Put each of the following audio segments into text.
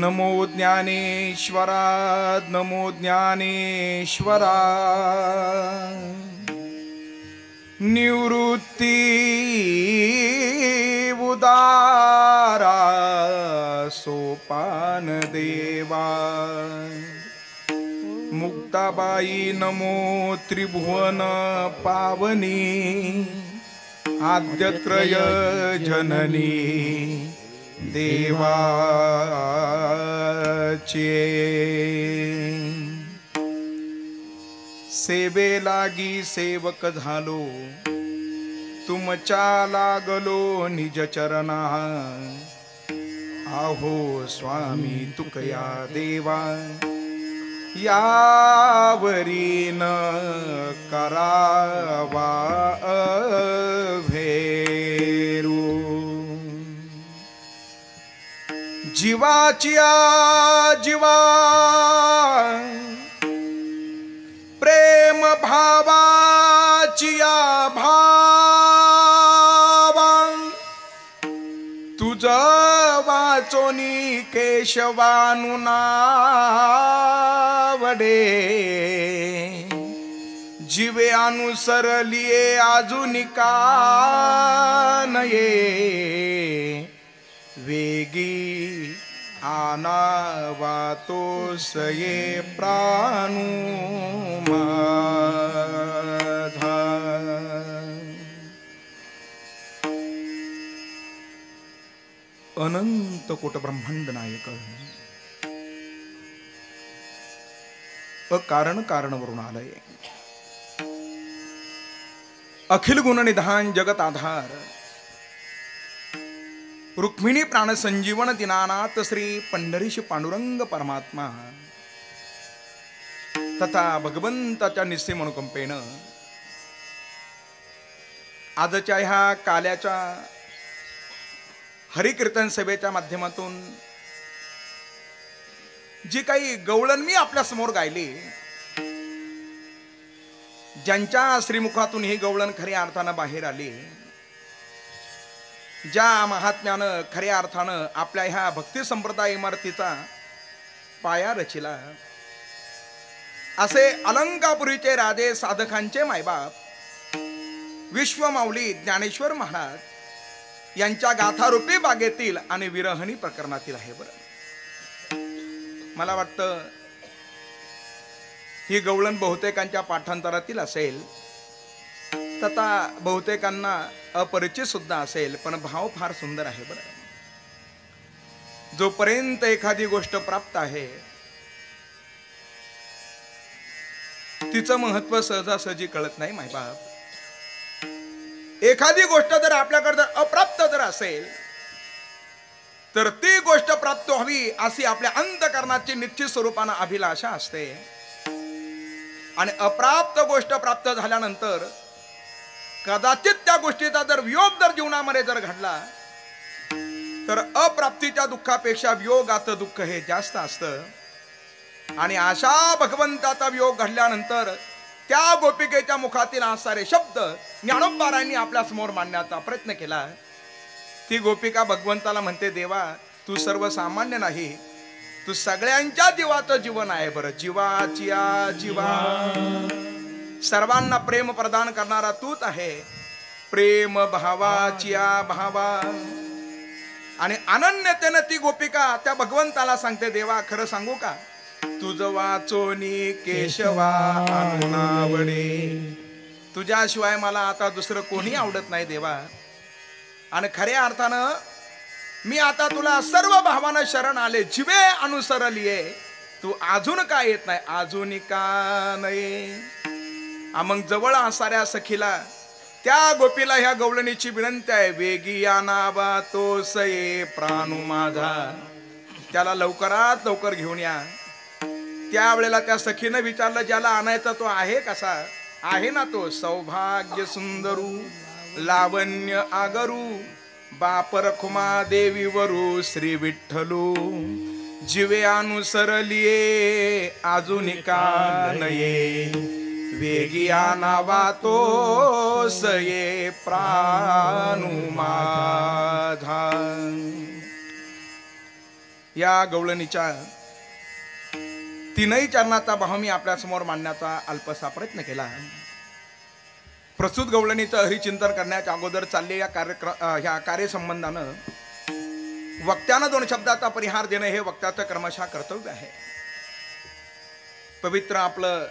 नमो ज्ञानेश्वरा, नमो ज्ञानेश्वरा। निवृत्ती उदारा सोपान देवा। मुक्ताबाई नमो त्रिभुवन पावनी, आद्यत्रय जननी देवाचे। सेवे लागी सेवक झालो, तुमच्या लागलो निज चरणा। आहो स्वामी तुकया देवा, यावरी न करावा अभेरू। जीवाचिया जीवा, प्रेम भावाचिया भावा। तुझ वाचोनी केशवानु नावडे, जीवे अनुसरलिये आजुनिका नये। वेगी आनावा तोसये प्राणू माझा। अनंत कोट ब्रह्मांड नायक, अकारण कारणवरून आलय। अखिल गुण निधान जगत आधार, रुक्मिणी प्राण संजीवन दिनानाथ श्री पंढरीश पांडुरंग परमात्मा तथा भगवंताच्या निस्सीम अनुकंपेनं आजच्या ह्या काल्याच्या हरिकीर्तन सभेच्या माध्यमातून जी काही गवळण मी आपल्या समोर गायली, ज्यांच्या श्रीमुखातून ही गवळण खऱ्या अर्थानं बाहेर आली, ज्या महात्म्यानं खऱ्या अर्थानं आपल्या ह्या भक्ती संप्रदाय इमारतीचा पाया रचिला, असे अलंकापुरीचे राजे साधकांचे मायबाप विश्वमाऊली ज्ञानेश्वर महाराज यांच्या गाथारूपी बागेतील आणि विरहणी प्रकरणातील आहे। बरं, मला वाटतं ही गवळण बहुतेकांच्या पाठांतरातील असेल, तथा बहुतेकांना अपरिचित सुद्धा असेल, पण भाव फार सुंदर आहे। बरं, जोपर्यंत एखादी गोष्ट प्राप्त आहे तिचं महत्व सहजासहजी कळत नाही मायबाप। एखादी गोष्ट जर आपल्याकडे जर अप्राप्त जर असेल तर ती गोष्ट प्राप्त व्हावी अशी आपल्या अंतःकरणाची निश्चित स्वरूपानं अभिलाषा असते। आणि अप्राप्त गोष्ट प्राप्त झाल्यानंतर कदाचित त्या गोष्टीचा जर वियोग जर जीवनामध्ये जर घडला तर अप्राप्तीच्या दुःखापेक्षा वियोगाचं दुःख हे जास्त असतं। आणि अशा भगवंताचा वियोग घडल्यानंतर त्या गोपिकेच्या मुखातील असणारे शब्द ज्ञानोबारायांनी आपल्या समोर मांडण्याचा प्रयत्न केला। ती गोपिका भगवंताला म्हणते, देवा तू सर्वसामान्य नाही, तू सगळ्यांच्या जीवाचं जीवन आहे। बरं, जीवाचिया जीवा, सर्वांना प्रेम प्रदान करणारा तूच आहे। प्रेम भावाचिया भावा। आणि अनन्यतेने ती गोपिका त्या भगवंताला सांगते, देवा खरं सांगू का, तुझ वाचोनी केशवा अनुनावडे, तुझ्याशिवाय मला आता दुसरं कोणी आवडत नाही देवा। आणि खऱ्या अर्थानं मी आता तुला सर्व भावानं शरण आले, जीवे अनुसरलिये, तू अजून का येत नाही, अजून का नाही। मग जवळ असणाऱ्या सखीला त्या गोपीला ह्या गवळणीची विनंती आहे, वेगी या नावा तो सये प्राणू माझा, त्याला लवकरात लवकर घेऊन या। त्यावेळेला त्या सखीनं विचारलं, ज्याला आणायचा तो आहे कसा, आहे ना तो सौभाग्य सुंदरू, लावण्य आगरू, बाप रखुमा देवी वरू श्री विठ्ठलू, जीवे अनुसरलिये अजून का नये, वेगिया नावा तो सये प्राणू माझा। या गवळणीच्या तीनही चरणाचा भाव मी आपल्या समोर मांडण्याचा अल्पसा प्रयत्न केला. प्रस्तुत गवळणीचं हरिचिंतन करण्याच्या अगोदर चाललेल्या ह्या कार्यसंबंधानं वक्त्यानं 2 शब्दाचा परिहार देणं हे वक्त्याचं क्रमशः कर्तव्य आहे. पवित्र आपलं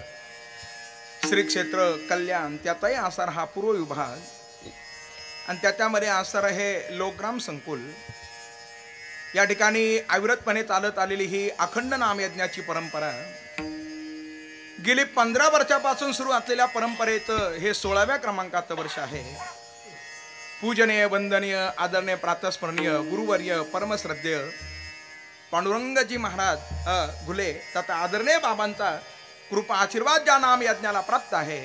श्री क्षेत्र कल्याण त्याचाही आसार हा पूर्व विभाग आणि त्याच्यामध्ये आसार आहे लोकग्राम संकुल. या ठिकाणी अविरतपणे चालत आलेली ही अखंड नामयज्ञाची परंपरा गेली 15 वर्षापासून सुरू असलेल्या परंपरेचं हे 16व्या क्रमांकाचं वर्ष आहे. पूजनीय वंदनीय आदरणीय प्रातस्मरणीय गुरुवर्य परमश्रद्धेय पांडुरंगजी महाराज घुले तथा आदरणीय बाबांचा कृपा आशीर्वाद ज्या नाम यज्ञाला प्राप्त आहे.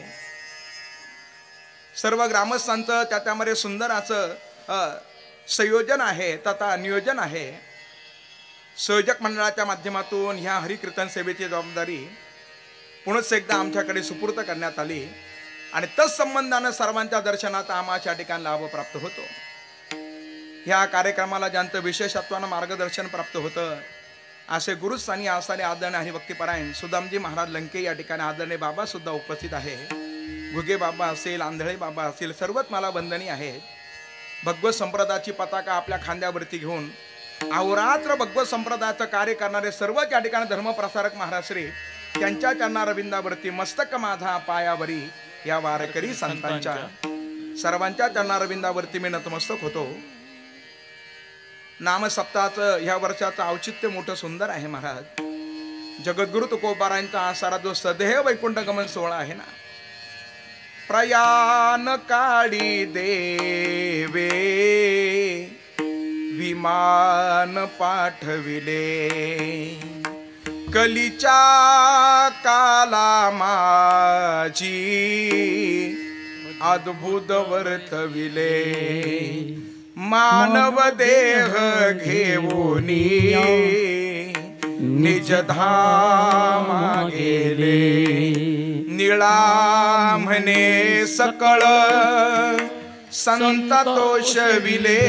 सर्व ग्रामस्थांचं त्याच्यामध्ये सुंदर असं संयोजन आहे तथा नियोजन आहे. संयोजक मंडळाच्या माध्यमातून ह्या हरिकीर्तन सेवेची जबाबदारी पुनश्च एकदा आमच्याकडे सुपूर्द करण्यात आली आणि तत्संबंधानं सर्वांच्या दर्शनाचा आम्हाला या ठिकाणी लाभ प्राप्त होतो. ह्या कार्यक्रमाला ज्यांचं विशेषत्वानं मार्गदर्शन प्राप्त होतं असे गुरुस्थानी आसाने आदरणीय हरिभक्तीपरायण सुदामजी महाराज लंके या ठिकाणी आदरणीय बाबा सुद्धा उपस्थित आहे. घुगे बाबा असेल, आंधळे बाबा असेल, सर्वच मला वंदनीय आहेत. भगवत संप्रदायाची पताका आपल्या खांद्यावरती घेऊन अहोरात्र भगवत संप्रदायाचं कार्य करणारे सर्व या ठिकाणी धर्मप्रसारक महाराज श्री त्यांच्या चरणारविंदावरती मस्तक माझा पायावरी या वारकरी संतांच्या सर्वांच्या चरणारविंदावरती मी नतमस्तक होतो. नामसप्ताहाचं ह्या वर्षाचं औचित्य मोठं सुंदर आहे महाराज. जगद्गुरु तुकोबारायांचा आसारा जो सदैव वैकुंठ गमन सोहळा आहे ना, प्रयाण काळी देवे विमान पाठविले कलीच्या काला माझी अद्भुत वर्तविले मानव देह घेऊनी निज धामा गेले निळा म्हणे सकळ संत तोषविले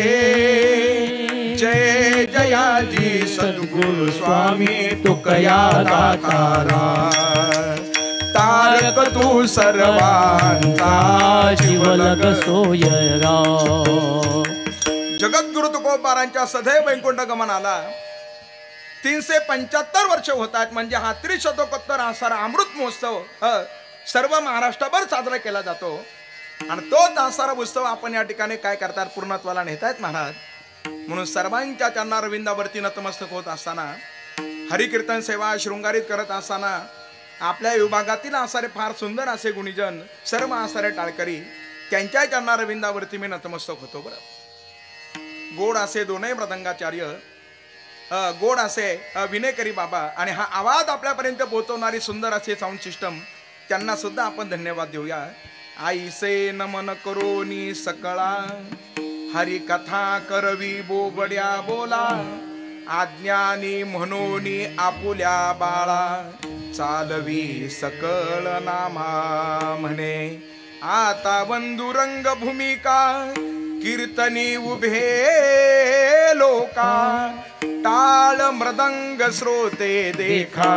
जय जयाजी सद्गुरु स्वामी तुकया दातारा तारक तू सर्वांचा जीवलग सोयरा. जगद्गुरु तुकोबारांच्या सदैव वैकुंठ गमनाला 375 वर्ष होत आहेत. म्हणजे हा त्रिशतकोत्तर आसारा अमृत महोत्सव सर्व महाराष्ट्रभर साजरा केला जातो आणि तोच आसारा उत्सव आपण या ठिकाणी काय करतात पूर्णत्वाला नेतायत महाराज. म्हणून सर्वांच्या चरणारविंदावरती नतमस्तक होत असताना हरिकीर्तन सेवा शृंगारित करत असताना आपल्या विभागातील आसारे फार सुंदर असे गुणीजन सर्व आसारे टाळकरी त्यांच्या चरणारविंदावरती मी नतमस्तक होतो. बरं, गोड असे दोनही मृदंगाचार्य, गोड असे विनेकरी बाबा आणि हा आवाज आपल्यापर्यंत पोहोचवणारी सुंदर असे साऊंड सिस्टम त्यांना सुद्धा आपण धन्यवाद देऊया. आईसे नमन करोनी सकळा हरी कथा करवी बोबड्या बोला आज्ञानी म्हणोनी आपुल्या बाळा चालवी सकळ नामा म्हणे आता बंधुरंग भूमिका कीर्तनी उभे लोका टाळ मृदंग श्रोते देखा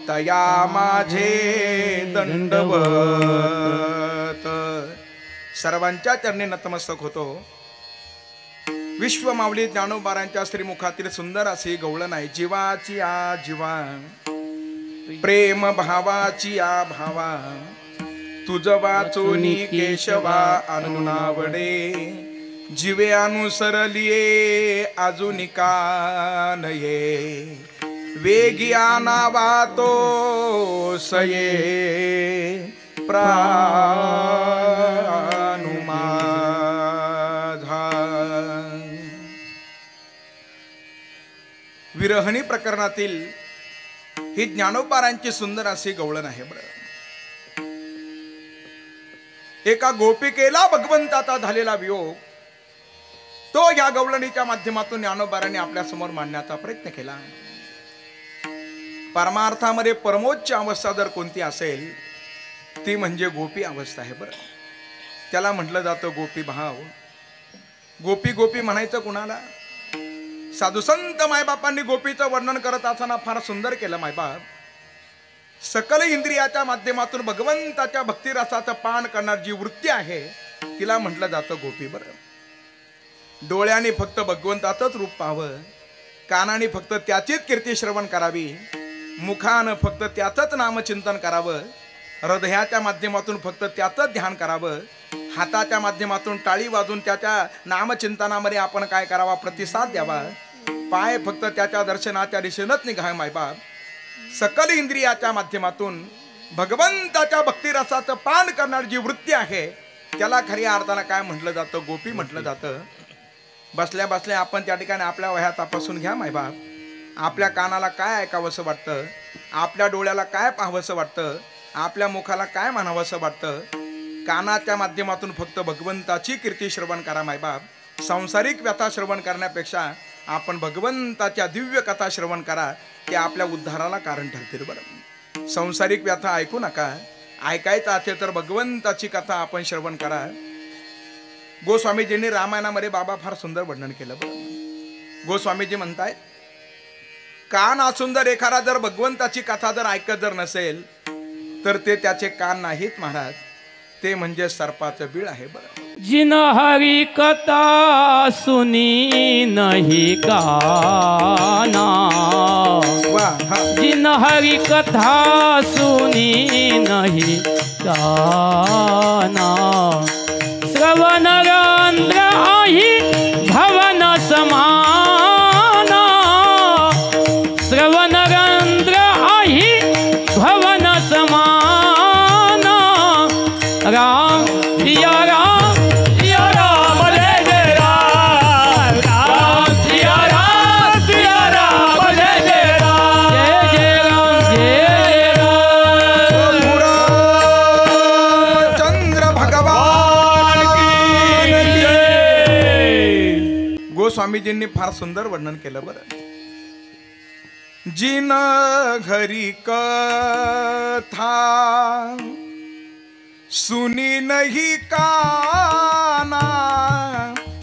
तया माझे दंडवत. सर्वांच्या चरणी नतमस्तक होतो. विश्व माऊली ज्ञानोबारांच्या श्रीमुखातील सुंदर अशी गवळण आहे. जीवाची आ जीवा प्रेम भावाची आ भावा तुझ वाचोनी केशवा अनुनावडे जीवे अनुसरलिये अजुनिका नये वेगी आनावा तो सये प्राणुमाधा. विरहणी प्रकरणातील ही ज्ञानोबारांची सुंदर अशी गवळण आहे. बरं, एका गोपिकेला भगवंताचा झालेला वियोग तो या गवळणीच्या माध्यमातून ज्ञानोबारांनी आपल्या समोर मांडण्याचा प्रयत्न केला. परमार्थामध्ये परमोच्च अवस्था जर कोणती असेल ती म्हणजे गोपी अवस्था आहे. बरं, त्याला म्हटलं जातं गोपी भाव. गोपी गोपी म्हणायचं कुणाला? साधू संत मायबापांनी गोपीचं वर्णन करत असताना फार सुंदर केलं. मायबाप सकल इंद्रियाच्या माध्यमातून भगवंताच्या भक्तिरसाचं पान करणार जी वृत्ती आहे तिला म्हटलं जातं गोपी. बरं डोळ्याने फक्त भगवंताचंच रूप पाहावं, कानाने फक्त त्याचीच कीर्ती श्रवण करावी, मुखानं फक्त त्याचंच नामचिंतन करावं, हृदयाच्या माध्यमातून फक्त त्याचंच ध्यान करावं, हाताच्या माध्यमातून टाळी वाजून त्याच्या नामचिंतनामध्ये आपण काय करावा, प्रतिसाद द्यावा, पाय फक्त त्याच्या दर्शनाच्या दिशेनंच निघावे. मायबाप सकल इंद्रियाच्या माध्यमातून भगवंताच्या भक्तिरसाचं पान करणारी जी वृत्ती आहे त्याला खऱ्या अर्थानं काय म्हटलं जातं, गोपी म्हटलं जातं. बसल्या बसल्या आपण त्या ठिकाणी आपल्या वह्या तपासून घ्या. मायबाप आपल्या कानाला काय ऐकावंसं वाटतं, आपल्या डोळ्याला काय पाहावंसं वाटतं, आपल्या मुखाला काय म्हणावंसं वाटतं. कानाच्या माध्यमातून फक्त भगवंताची कीर्ती श्रवण करा. मायबाप सांसारिक व्यथा श्रवण करण्यापेक्षा आपण भगवंताच्या दिव्य कथा श्रवण करा, ते आपल्या उद्धाराला कारण ठरतील. बरं सांसारिक व्यथा ऐकू नका, ऐकायचं असेल तर भगवंताची कथा आपण श्रवण करा. गोस्वामीजींनी रामायणामध्ये बाबा फार सुंदर वर्णन केलं. बरं गोस्वामीजी म्हणतायत कान असून जर एखादा जर भगवंताची कथा जर ऐकत जर नसेल तर ते त्याचे कान नाहीत महाराज, ते म्हणजे सर्पाचं बीळ आहे. बरं जिन हरी कथा सुनी नहीं काना, जिन हरी कथा सुनी नहीं काना, श्रवण रंध्र आही भवन समाना, श्रवण रंध्र आही भवन समाना, राम सिया राम सिया राम जय जय राम, राम सिया राम सिया राम जय जय राम, जय जय राम जय राम. चंद्र भगवान की जय. गोस्वामीजींनी फार सुंदर वर्णन केलं. बरं जिन घरी कथा सुनी नहीं काना,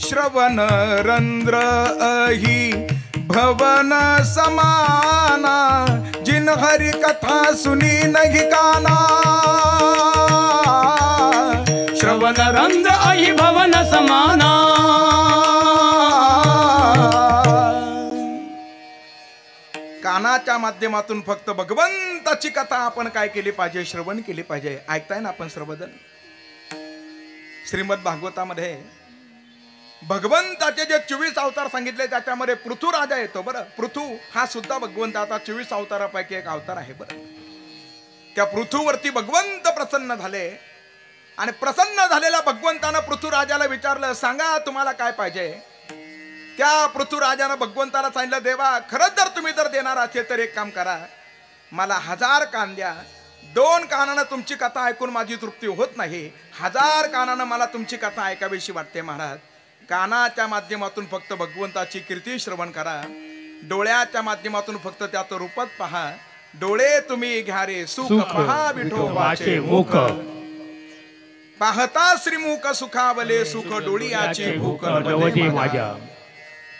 श्रवण रंध्र अही भवन समाना, जिन हरि कथा सुनी नहीं काना, श्रवण रंध्र अही भवन समाना. कानाच्या माध्यमातून फक्त भगवंताची कथा आपण काय केली पाहिजे, श्रवण केली पाहिजे. ऐकताय ना आपण सर्वजण. श्रीमद भागवतामध्ये भगवंताचे जे 24 अवतार सांगितले त्याच्यामध्ये पृथ्वीराजा येतो. बरं पृथू हा सुद्धा भगवंताचा 24 अवतारापैकी एक अवतार आहे. बरं त्या पृथ्वीवरती भगवंत प्रसन्न झाले आणि प्रसन्न झालेल्या भगवंतानं पृथ्वीराजाला विचारलं, सांगा तुम्हाला काय पाहिजे. त्या पृथ्वीराजानं भगवंताला सांगितलं, देवा खरंच जर तुम्ही जर देणार असेल तर एक काम करा, मला 1000 कान द्या. 2 कानानं तुमची कथा ऐकून माझी तृप्ती होत नाही, 1000 कानानं मला तुमची कथा ऐकावीशी वाटते. महाराज कानाच्या माध्यमातून फक्त भगवंताची कीर्ती श्रवण करा, डोळ्याच्या माध्यमातून फक्त त्याचं रूपच पहा. डोळे तुम्ही घ्या रे सुख पहा विठोबाचे मुख, पाहता श्रीमुख सुखावले सुख डोळ्याची भूक नवदी माझ्या.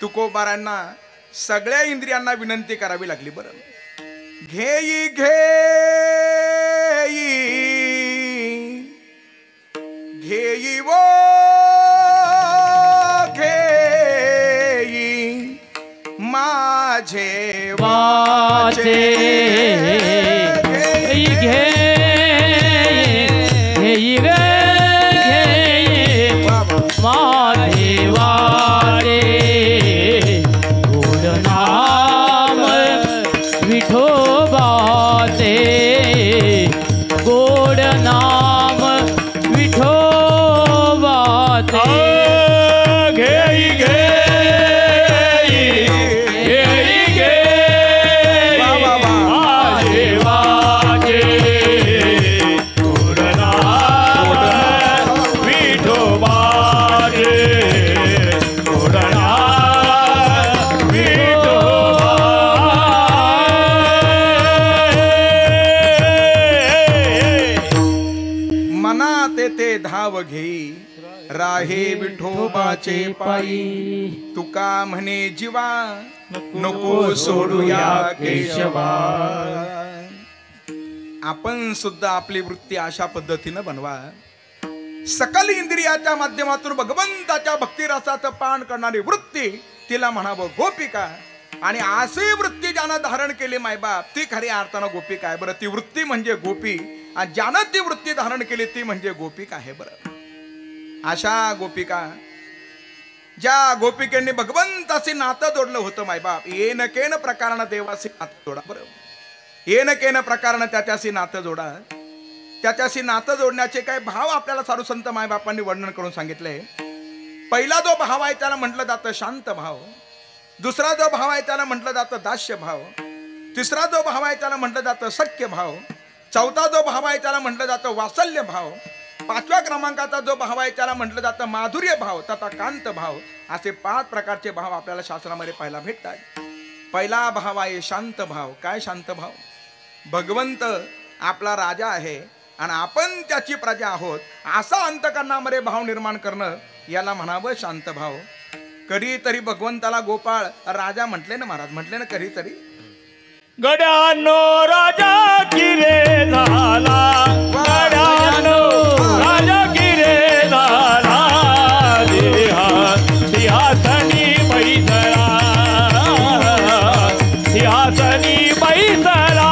तुकोबारांना सगळ्या इंद्रियांना विनंती करावी लागली. बरं घेई घेई घेई वो घेई माझे वाचे, घेई घेई रे माझे वारे, गोड नाम विठोबाचे, गोड नाम विठोबाचे. घेई घेई घेई घेई माझे वाचे, गोड नाम विठोबाचे, गोड नाम विठोबा. मनात ते धाव घेई राहे विठोबाचे पायी तुका म्हणे जीवा नको सोडूया केशवा. आपण सुद्धा आपली वृत्ती अशा पद्धतीनं बनवा. सकल इंद्रियाच्या माध्यमातून भगवंताच्या भक्तिरसात पान करणारी वृत्ती तिला म्हणावं गोपिका. आणि अशी वृत्ती ज्यानं धारण केली मायबाप ती खऱ्या अर्थानं गोपिका आहे. बरं ती वृत्ती म्हणजे गोपी आणि ज्यानं ती वृत्ती धारण केली ती म्हणजे गोपिका आहे. बरं अशा गोपिका ज्या गोपिकेंनी भगवंताशी नातं जोडलं होतं मायबाप. येन केन प्रकारानं देवाशी नातं जोडा. बरं येन केन प्रकारानं त्याच्याशी नातं जोडा. त्याच्याशी नातं जोडण्याचे काही भाव आपल्याला साधू संत मायबापांनी वर्णन करून सांगितले. पहिला जो भाव आहे त्याला म्हटलं जातं शांत भाव. दुसरा जो भाव आहे त्याला म्हटलं जातं दास्य भाव. तिसरा जो भाव आहे त्याला म्हटलं जातं सख्य भाव. चौथा जो भाव आहे त्याला म्हटलं जातं वात्सल्य भाव. पाचव्या क्रमांकाचा जो भाव आहे त्याला म्हटलं जातं माधुर्य भाव तथा कांत भाव. असे 5 प्रकारचे भाव आपल्याला शास्त्रामध्ये पाहायला भेटतात. पहिला भाव आहे शांत भाव. काय शांत भाव? भगवंत आपला राजा आहे आणि आपण त्याची प्रजा आहोत असा अंतकरणामध्ये भाव निर्माण करणं याला म्हणावं शांत भाव. कधीतरी भगवंताला गोपाळ राजा म्हटले ना महाराज, म्हटले ना कधीतरी. गड्यानो राजा किरे झाला, गड्यानो राजा किरे झाला, सिंहासनी बैसला, सिंहासनी बैसला.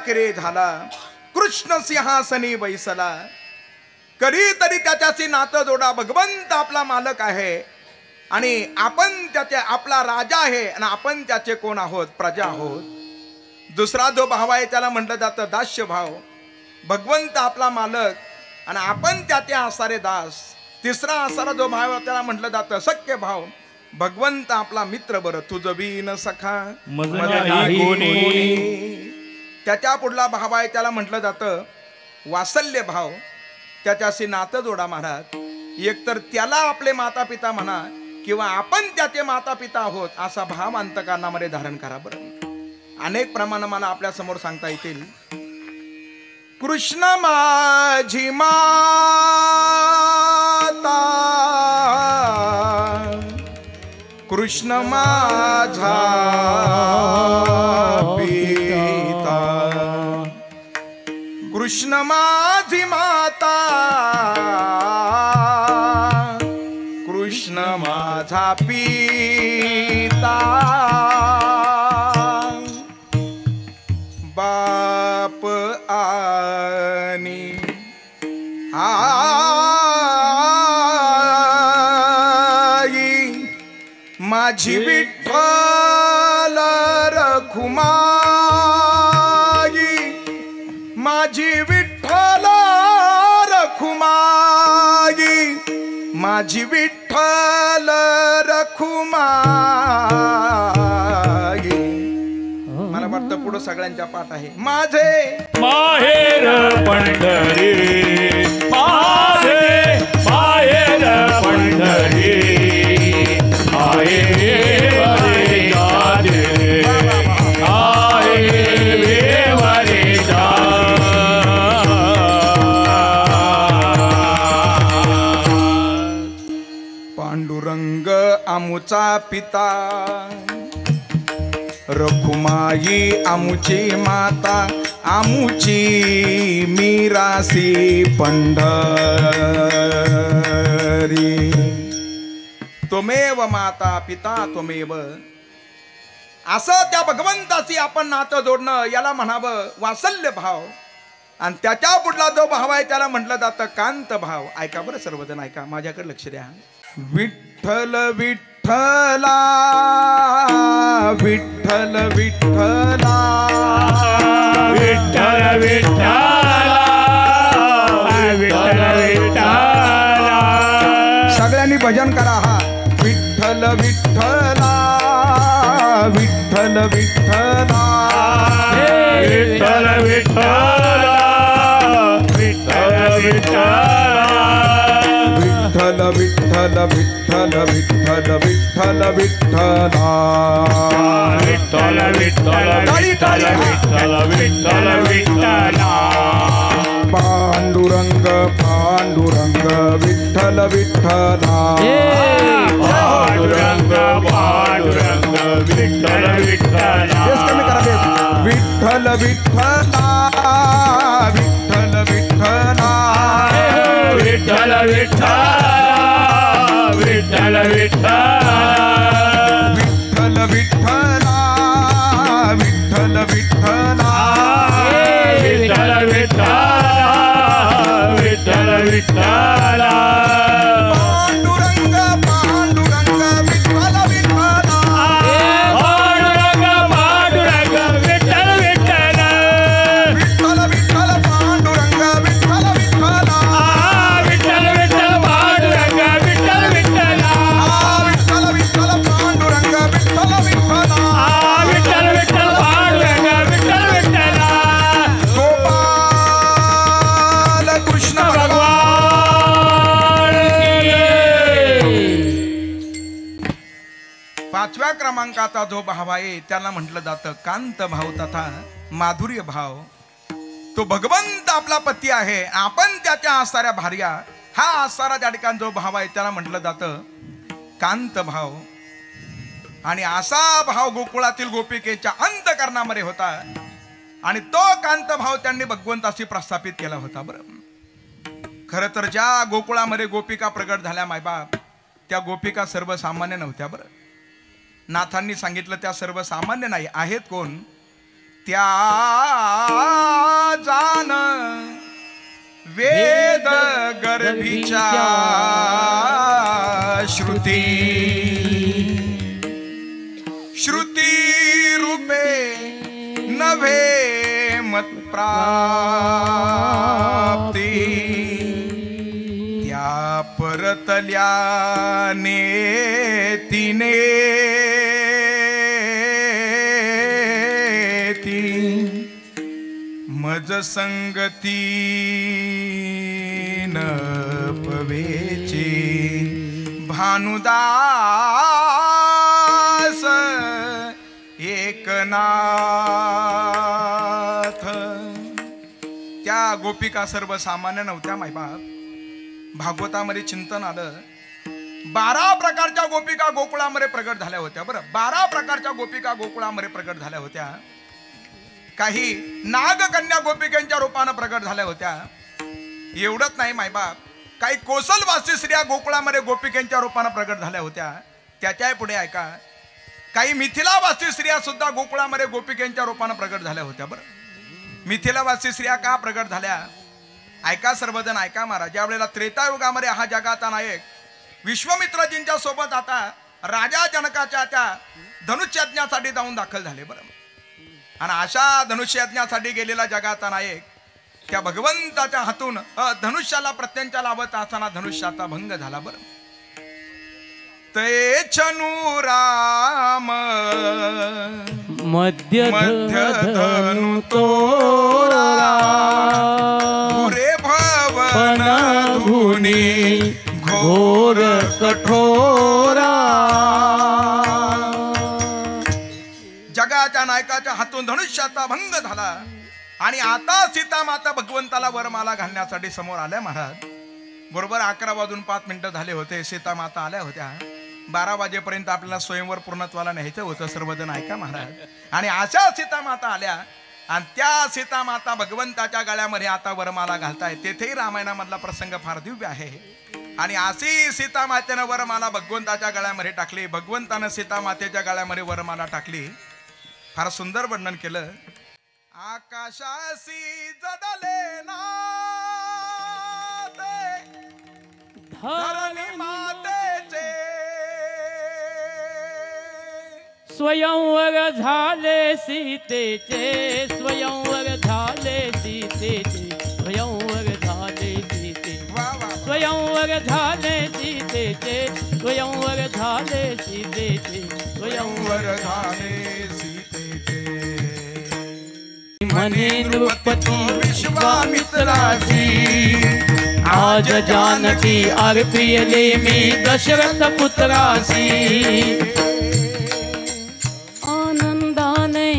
किरे झाला, कृष्ण सिंहासनी बैसला. कधीतरी त्याच्याशी नातं जोडा. भगवंत आपला मालक आहे आणि आपण त्याचे आपला राजा आहे आणि आपण त्याचे कोण आहोत? प्रजा आहोत. दुसरा जो भाव आहे त्याला म्हटलं जातं दास्य भाव. भगवंत आपला मालक आणि आपण त्याचे असणारे दास. तिसरा असणारा जो भाव आहे त्याला म्हटलं जातं सख्य भाव. भगवंत आपला मित्र. बरं तुझं बीन सखा मज नाही कोणी. त्याच्या पुढला भाव आहे त्याला म्हटलं जातं वात्सल्य भाव. त्याच्याशी नातं जोडा महाराज. एकतर त्याला आपले माता पिता म्हणा किंवा आपण त्याचे माता पिता आहोत असा भाव अंतकरणामध्ये धारण करा. बरं अनेक प्रमाण मला आपल्या समोर सांगता येतील. कृष्ण माझी माता, कृष्ण माझा पिता, कृष्ण माझी माता, कृष्ण माझा पिता. बाप आणि आई माझी विठ्ठल रखुमाई, माझी विठ्ठल रखुमाई, माझी विठ्ठल रखुमाई. मला वाटतं पुढे तेवढं सगळ्यांच्या पाठ आहे. माझे माहेर पंढरी माझे माहेर पंढरी आहे वरे जाजे आहे वरे जा पांडुरंग आमुचा पिता रखुमाई आमुची माता आमुची मीरासी पंढरी. त्वमेव माता पिता त्वमेव, असं त्या भगवंताची आपण नातं जोडणं याला म्हणावं वात्सल्य भाव. आणि त्याच्या पुढला जो भाव आहे त्याला म्हटलं जातं कांत भाव. ऐका बरं सर्वजण ऐका, माझ्याकडे लक्ष द्या. विठ्ठल विठ्ठला विठ्ठल विठ्ठला विठ्ठल विठ्ठला विठ्ठल विठ्ठला. सगळ्यांनी भजन करा. हा विठ्ठल विठ्ठला विठ्ठल विठ्ठला विठ्ठल विठ्ठला विठ्ठल विठ्ठला विठ्ठल विठ्ठल विठ्ठल विठ्ठल विठ्ठल विठ्ठला विठ्ठल विठ्ठल विठ्ठल विठ्ठल विठ्ठल विठ्ठला. पांडुरंग पांडुरंग विठ्ठल विठ्ठला पांडुरंग पांडुरंग विठ्ठल विठ्ठला. कमी करा बेस. विठ्ठल विठ्ठला विठ्ठल विठ्ठला विठ्ठल विठ्ठला विठ्ठल विठ्ठला विठ्ठल विठ्ठला विठ्ठल विठ्ठला विठ्ठल विठ्ठला विठ्ठल विठ्ठला. पांडुरंग पांडुरंग विठ्ठल विठ्ठला पांडुरंग पांडुरंग विठ्ठल विठ्ठला विठ्ठल विठ्ठल पांडुरंग विठ्ठल विठ्ठला विठ्ठल विठ्ठल पांडुरंग विठ्ठल विठ्ठला विठ्ठल विठ्ठल पांडुरंग विठ्ठल विठ्ठला विठ्ठल विठ्ठल पांडुरंग विठ्ठल विठ्ठला. गोपाल कृष्ण भगवान. पाचव्या क्रमांकाचा जो भाव आहे त्याला म्हटलं जातं कांत भाव तथा माधुर्य भाव. तो भगवंत आपला पती आहे, आपण त्याच्या असणाऱ्या भार्या. हा असणारा त्या ठिकाणी जो भाव आहे त्याला म्हटलं जातं कांत भाव. आणि असा भाव गोकुळातील गोपिकेच्या अंतकरणामध्ये होता. आणि तो कांत भाव त्यांनी भगवंताशी प्रस्थापित केला होता. बरं, खरं तर ज्या गोकुळामध्ये गोपिका प्रगट झाल्या मायबाप, त्या गोपिका सर्वसामान्य नव्हत्या. बरं, नाथांनी सांगितलं त्या सर्वसामान्य नाही आहेत. कोण? त्या जाण वेद गर्भीच्या श्रुती श्रुती रूपे नभे मत प्राप्ती. त्या परतल्याने तिने मज संगती न पवेचे भानुदास एकनाथ. त्या गोपिका सर्वसामान्य नव्हत्या मायबाप. भागवतामध्ये चिंतन आलं, 12 प्रकारच्या गोपिका गोकुळामध्ये प्रगट झाल्या होत्या. बरं, 12 प्रकारच्या गोपिका गोकुळामध्ये प्रगट झाल्या होत्या. काही नागकन्या गोपिकांच्या रूपानं प्रगट झाल्या होत्या. एवढंच नाही मायबाप, काही कोसलवासी स्त्रिया गोकुळामध्ये गोपिकांच्या रूपानं प्रगट झाल्या होत्या. त्याच्या पुढे ऐका, काही मिथिलावासी स्त्रिया सुद्धा गोकुळामध्ये गोपिकांच्या रूपानं प्रगट झाल्या होत्या. बरं, मिथिलावासी स्त्रिया का प्रगट झाल्या? ऐका सर्वजण ऐका महाराज. ज्या वेळेला त्रेतायुगामध्ये हा जगाचा नायक विश्वामित्रजींच्या सोबत आता राजा जनकाच्या त्या धनुष्यज्ञासाठी जाऊन दाखल झाले. बरं, आणि अशा धनुष्यज्ञासाठी गेलेला जगाचा नायक त्या भगवंताच्या हातून धनुष्याला प्रत्यंचा लावत असताना धनुष्याचा भंग झाला. बरं, ते छनु राम मध्य मध्यधनु तोरा पुरे भवन धुनी घोर कठोरा. जगाच्या नायकाच्या हातून धनुष्याचा भंग झाला आणि आता सीता माता भगवंताला वरमाला घालण्यासाठी समोर आल्या महाराज. बरोबर 11:05 झाले होते. सीता माता आल्या होत्या. 12 वाजेपर्यंत आपल्याला स्वयंवर पूर्णत्वाला न्यायचं होतं. सर्वजण ऐका महाराज. आणि अशा सीता माता आल्या आणि त्या सीता माता भगवंताच्या गळ्यामध्ये आता वरमाला घालताय. तेथेही रामायणामधला प्रसंग फार दिव्य आहे. आणि अशी सीता मातेनं वरमाला भगवंताच्या गळ्यामध्ये टाकली. भगवंतानं सीता मातेच्या गळ्यामध्ये वरमाला टाकली. फार सुंदर वर्णन केलं. आकाशाशी जडले ना धरणी मातेचे स्वयंवर झाले सीतेचे, स्वयंवर झाले सीतेचे, स्वयंवर झाले सीते, स्वयंवर झाले सीतेचे, स्वयंवर झाले सीतेचे, स्वयंवर झाले सीतेचे. म्हणे नृपती विश्वामित्रासी आज जानकी अर्पियले मी दशरथ पुत्रासी. आनंदाने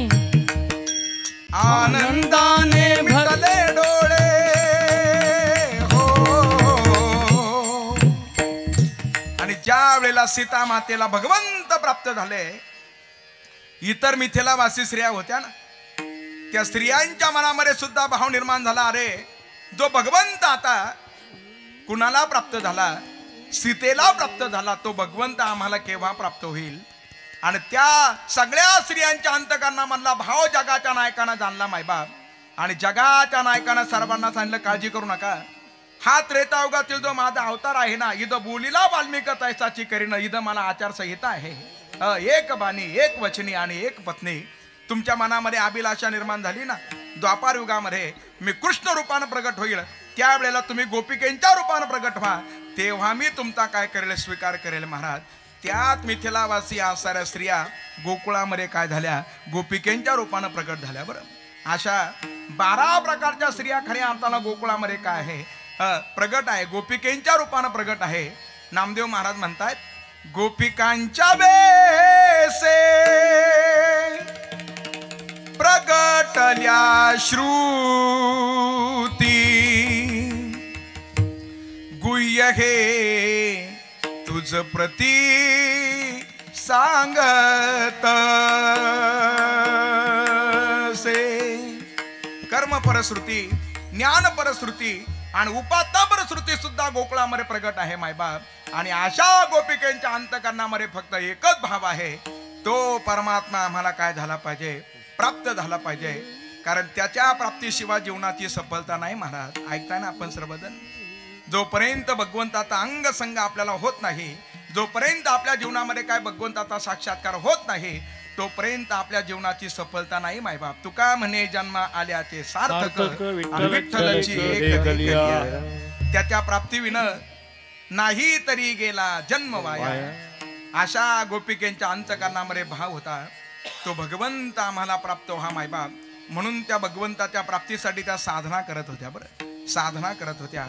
आनंदाने भरले डोळे हो. आणि ज्या वेळेला सीता मातेला भगवंत प्राप्त झाले, इतर मिथिलावासी स्त्रिया होत्या ना, त्या स्त्रियांच्या मनामध्ये सुद्धा भाव निर्माण झाला. अरे जो भगवंत आता कुणाला प्राप्त झाला, सीतेला प्राप्त झाला, तो भगवंत आम्हाला केव्हा प्राप्त होईल. आणि त्या सगळ्या स्त्रियांच्या अंतकरणामधला भाव जगाच्या नायकानं जाणला मायबाप. आणि जगाच्या नायकानं सर्वांना सांगितलं काळजी करू नका. हा त्रेतायुगातील जो माझा अवतार आहे ना, इथं बोलीला वाल्मिक तैसाची करीन, इथं मला आचारसंहिता आहे. एक बाणी, एक वचनी आणि एक पत्नी. तुमच्या मनामध्ये अभिलाषा निर्माण झाली ना, द्वापार युगामध्ये मी कृष्ण रूपानं प्रगट होईल, त्यावेळेला तुम्ही गोपिकेंच्या रूपानं प्रगट व्हा, तेव्हा मी तुमचा काय करेल, स्वीकार करेल महाराज. त्यात मिथिलावासी असणाऱ्या स्त्रिया गोकुळामध्ये काय झाल्या, गोपिकेंच्या रूपानं प्रगट झाल्या. बरं, अशा 12 प्रकारच्या स्त्रिया खऱ्या अर्थानं गोकुळामध्ये काय आहे, प्रगट आहे, गोपिकेंच्या रूपानं प्रगट आहे. नामदेव महाराज म्हणतात, गोपिकांच्या वेसे प्रगटल्या श्रुती गुह्य हे तुझ प्रती सांगत से. कर्म परश्रुती, ज्ञान परश्रुती आणि उपात्ता परश्रुती सुद्धा गोकुळामध्ये प्रगट आहे मायबाप. आणि अशा गोपिकेंच्या अंतकरणामध्ये फक्त एकच भाव आहे, तो परमात्मा आम्हाला काय झाला पाहिजे, प्राप्त झाला पाहिजे. कारण त्याच्या प्राप्तीशिवाय जीवनाची सफलता नाही महाराज. ऐकताय ना आपण सर्वजण. जोपर्यंत भगवंताचा अंग संग आपल्याला होत नाही, जोपर्यंत आपल्या जीवनामध्ये काय भगवंताचा साक्षात्कार होत नाही, तोपर्यंत आपल्या जीवनाची सफलता नाही मायबाप. तुका म्हणे जन्मा आल्याचे सार्थक विठ्ठलाची एक कलिया. त्याच्या प्राप्तीविना नाही तरी गेला जन्म वाया. अशा गोपिकेंच्या अंतकरणामध्ये भाव होता, तो भगवंत आम्हाला प्राप्त व्हा मायबाप. म्हणून त्या भगवंताच्या प्राप्तीसाठी त्या साधना करत होत्या. बरं, साधना करत होत्या.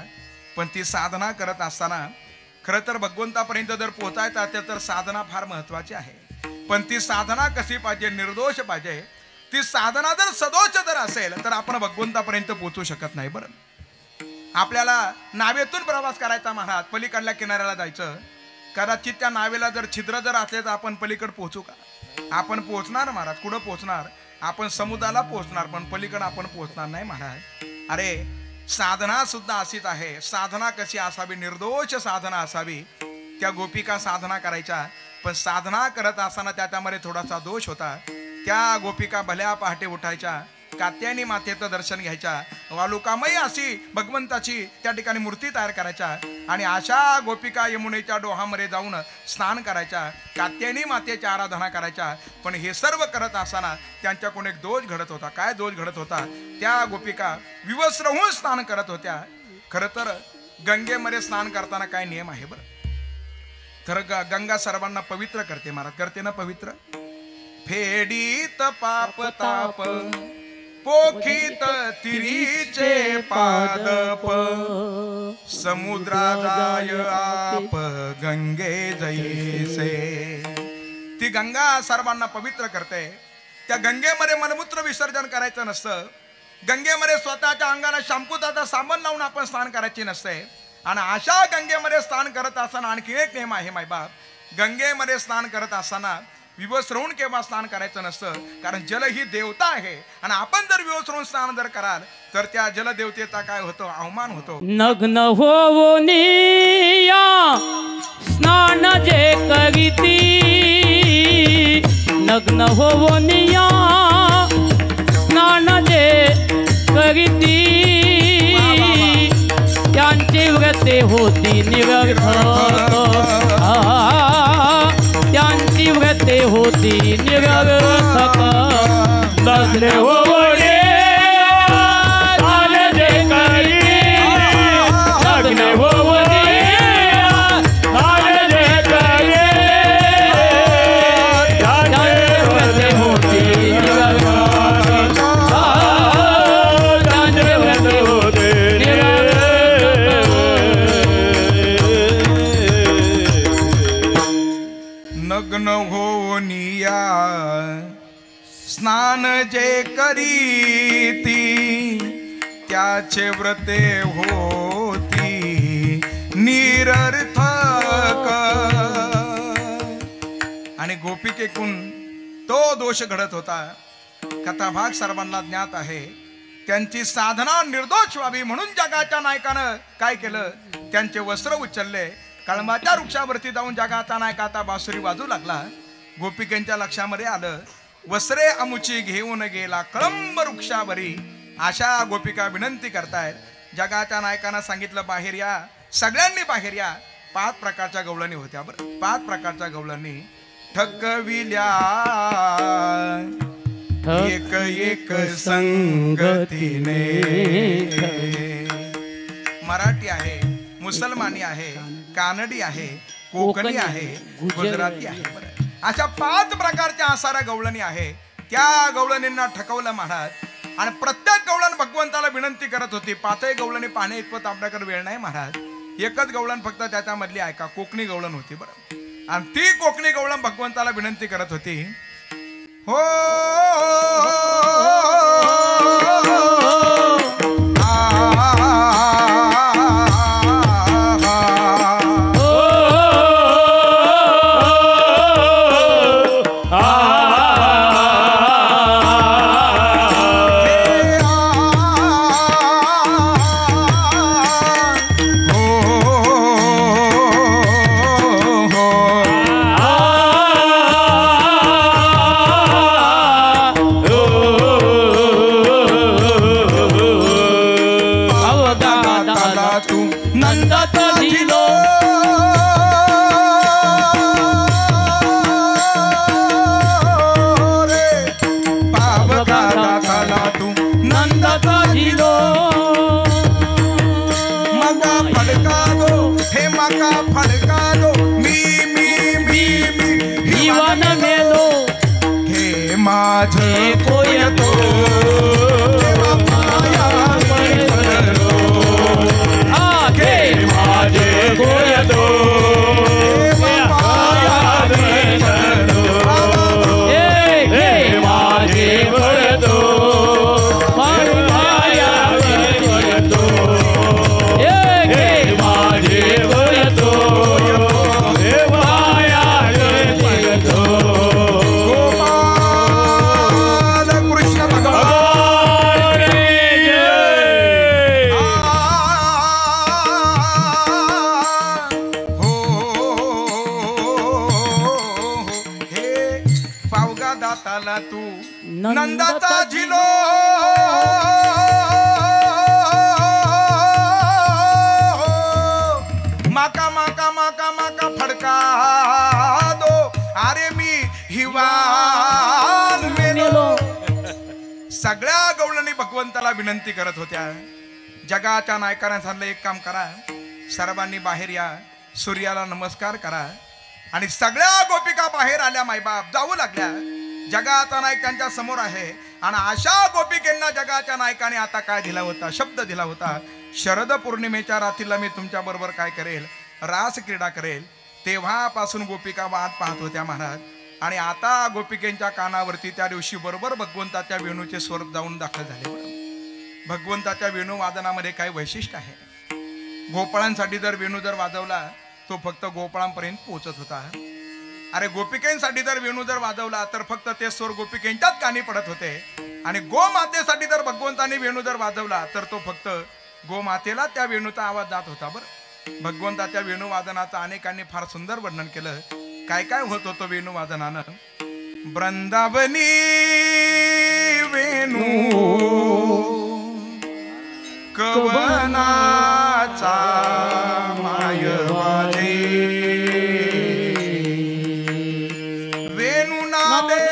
पण ती साधना करत असताना खरं तर भगवंतापर्यंत जर पोहोचायचं असेल तर साधना फार महत्वाची आहे. पण ती साधना कशी पाहिजे, निर्दोष पाहिजे. ती साधना जर सदोष जर असेल तर आपण भगवंतापर्यंत पोहोचू शकत नाही. बरं, आपल्याला नावेतून प्रवास करायचा महाराज, पलीकडल्या किनाऱ्याला जायचं. कदाचित त्या नावेला जर छिद्र जर असले तर आपण पलीकडे पोहोचू का? आपण पोहोचणार महाराज. कुठं पोहोचणार? आपण समुद्राला पोहोचणार, पण पलीकडे आपण पोहोचणार नाही महाराज. अरे साधना सुद्धा अशीच आहे. साधना कशी असावी, निर्दोष साधना असावी. त्या गोपिका साधना करायच्या, पण साधना करत असताना त्याच्यामध्ये थोडासा दोष होता. त्या गोपिका भल्या पहाटे उठायच्या, कात्यायनी मातेचं दर्शन घ्यायच्या, वालुकामयी अशी भगवंताची त्या ठिकाणी मूर्ती तयार करायच्या आणि अशा गोपिका यमुनेच्या डोहामध्ये जाऊन स्नान करायच्या, कात्यायनी मातेची आराधना करायच्या. पण हे सर्व करत असताना त्यांच्याकडून एक दोष घडत होता. काय दोष घडत होता? त्या गोपिका विवस्त्र होऊन स्नान करत होत्या. खरं तर गंगेमध्ये स्नान करताना काय नियम आहे बरं? तर गंगा सर्वांना पवित्र करते महाराज. करते ना पवित्र? फेडीत पाप ताप पोखीत तिरीचे पादप समुद्रादाय आप गंगे जैसे. ती गंगा सर्वांना पवित्र करते. त्या गंगेमध्ये मलमूत्र विसर्जन करायचं नसतं. गंगेमध्ये स्वतःच्या अंगाला शॅम्पूचा साबण लावून आपण स्नान करायची नसते. आणि अशा गंगेमध्ये स्नान करत असताना आणखी एक नियम आहे मायबाप. गंगेमध्ये स्नान करत असताना विवस्त्र होऊन केव्हा स्नान करायचं नसतं. कारण जल ही देवता आहे. आणि आपण जर विवस्त्र होऊन स्नान जर कराल तर त्या जलदेवतेचा काय होतो, अवमान होतो. नग्न होवोनिया स्नान जे करीती, नग्न होवोनिया स्नान जे करीती, त्यांची व्रते होती निरर्थक, त्यांची व्रते होती निरर्थक. नग्न होवोनिया स्नान जे करीती, नग्न होवोनिया स्नान जे करीती, त्यांची व्रते होती निरर्थक, त्यांची व्रते होती नग्न होनिया स्नान जे करीती, त्याचे व्रते होती निरर्थक. आणि गोपिकेकून तो दोष घडत होता. कथाभाग सर्वांना ज्ञात आहे. त्यांची साधना निर्दोष व्हावी म्हणून जगाच्या नायकानं काय केलं, त्यांचे वस्त्र उचलले. कळंबाच्या वृक्षावरती जाऊन जगाचा नायक आता बासुरी वाजू लागला. गोपिकांच्या लक्षामध्ये आलं, वस्त्रे अमुची घेऊन गेला कळंब वृक्षावरी. अशा गोपिका विनंती करतायत. जगाच्या नायकानं सांगितलं बाहेर या, सगळ्यांनी बाहेर या. 5 प्रकारच्या गवळणी होत्या. बरं, 5 प्रकारच्या गवळणी ठकविल्या एक एक संगतीने. मराठी आहे, मुसलमानी आहे, कानडी आहे, कोकणी आहे, गुजराती आहे. अशा 5 प्रकारच्या आसारा गवळणी आहे. त्या गवळणींना ठकवलं महाराज. आणि प्रत्येक गवळण भगवंताला विनंती करत होती. 5ही गवळणी पाहणे इतपत आपल्याकडे वेळ नाही महाराज. एकच गवळण फक्त त्याच्यामधली ऐका, कोकणी गवळण होती. बरं, आणि ती कोकणी गवळण भगवंताला विनंती करत होती. हो नंदाचा झिलो माका माका माका माका फडका दो. अरे मी हिवान मेलो. सगळ्या गवळणी भगवंताला विनंती करत होत्या. जगाच्या नायकाने सांगितलं, एक काम करा, सर्वांनी बाहेर या, सूर्याला नमस्कार करा. आणि सगळ्या गोपिका बाहेर आल्या. मायबाप जाऊ लागल्या. जगाचा नायक त्यांच्या समोर आहे. आणि अशा गोपिकेंना जगाच्या नायकाने आता काय दिला होता, शब्द दिला होता, शरद पौर्णिमेच्या रात्रीला मी तुमच्या बरोबर काय करेल, रास क्रीडा करेल. तेव्हापासून गोपिका वाट पाहत होत्या महाराज. आणि आता गोपिकेंच्या कानावरती त्या दिवशी बरोबर भगवंताच्या वेणूचे स्वरूप जाऊन दाखल झाले. भगवंताच्या वेणू वादनामध्ये काय वैशिष्ट्य आहे. गोपाळांसाठी जर वेणू जर वाजवला तो फक्त गोपाळांपर्यंत पोहोचत होता. अरे गोपिकेंसाठी जर वेणू जर वाजवला तर फक्त ते स्वर गोपिकेंच्याच कानी पडत होते. आणि गोमातेसाठी जर भगवंताने वेणू जर वाजवला तर तो फक्त गोमातेला त्या वेणूचा आवाज जात होता. बरं, भगवंताच्या वेणू वादनाचं अनेकांनी फार सुंदर वर्णन केलं. काय काय होत होतं वेणू वादनानं. वृंदावनी वेणू कवनाचा माय वाजे, वेणू नादे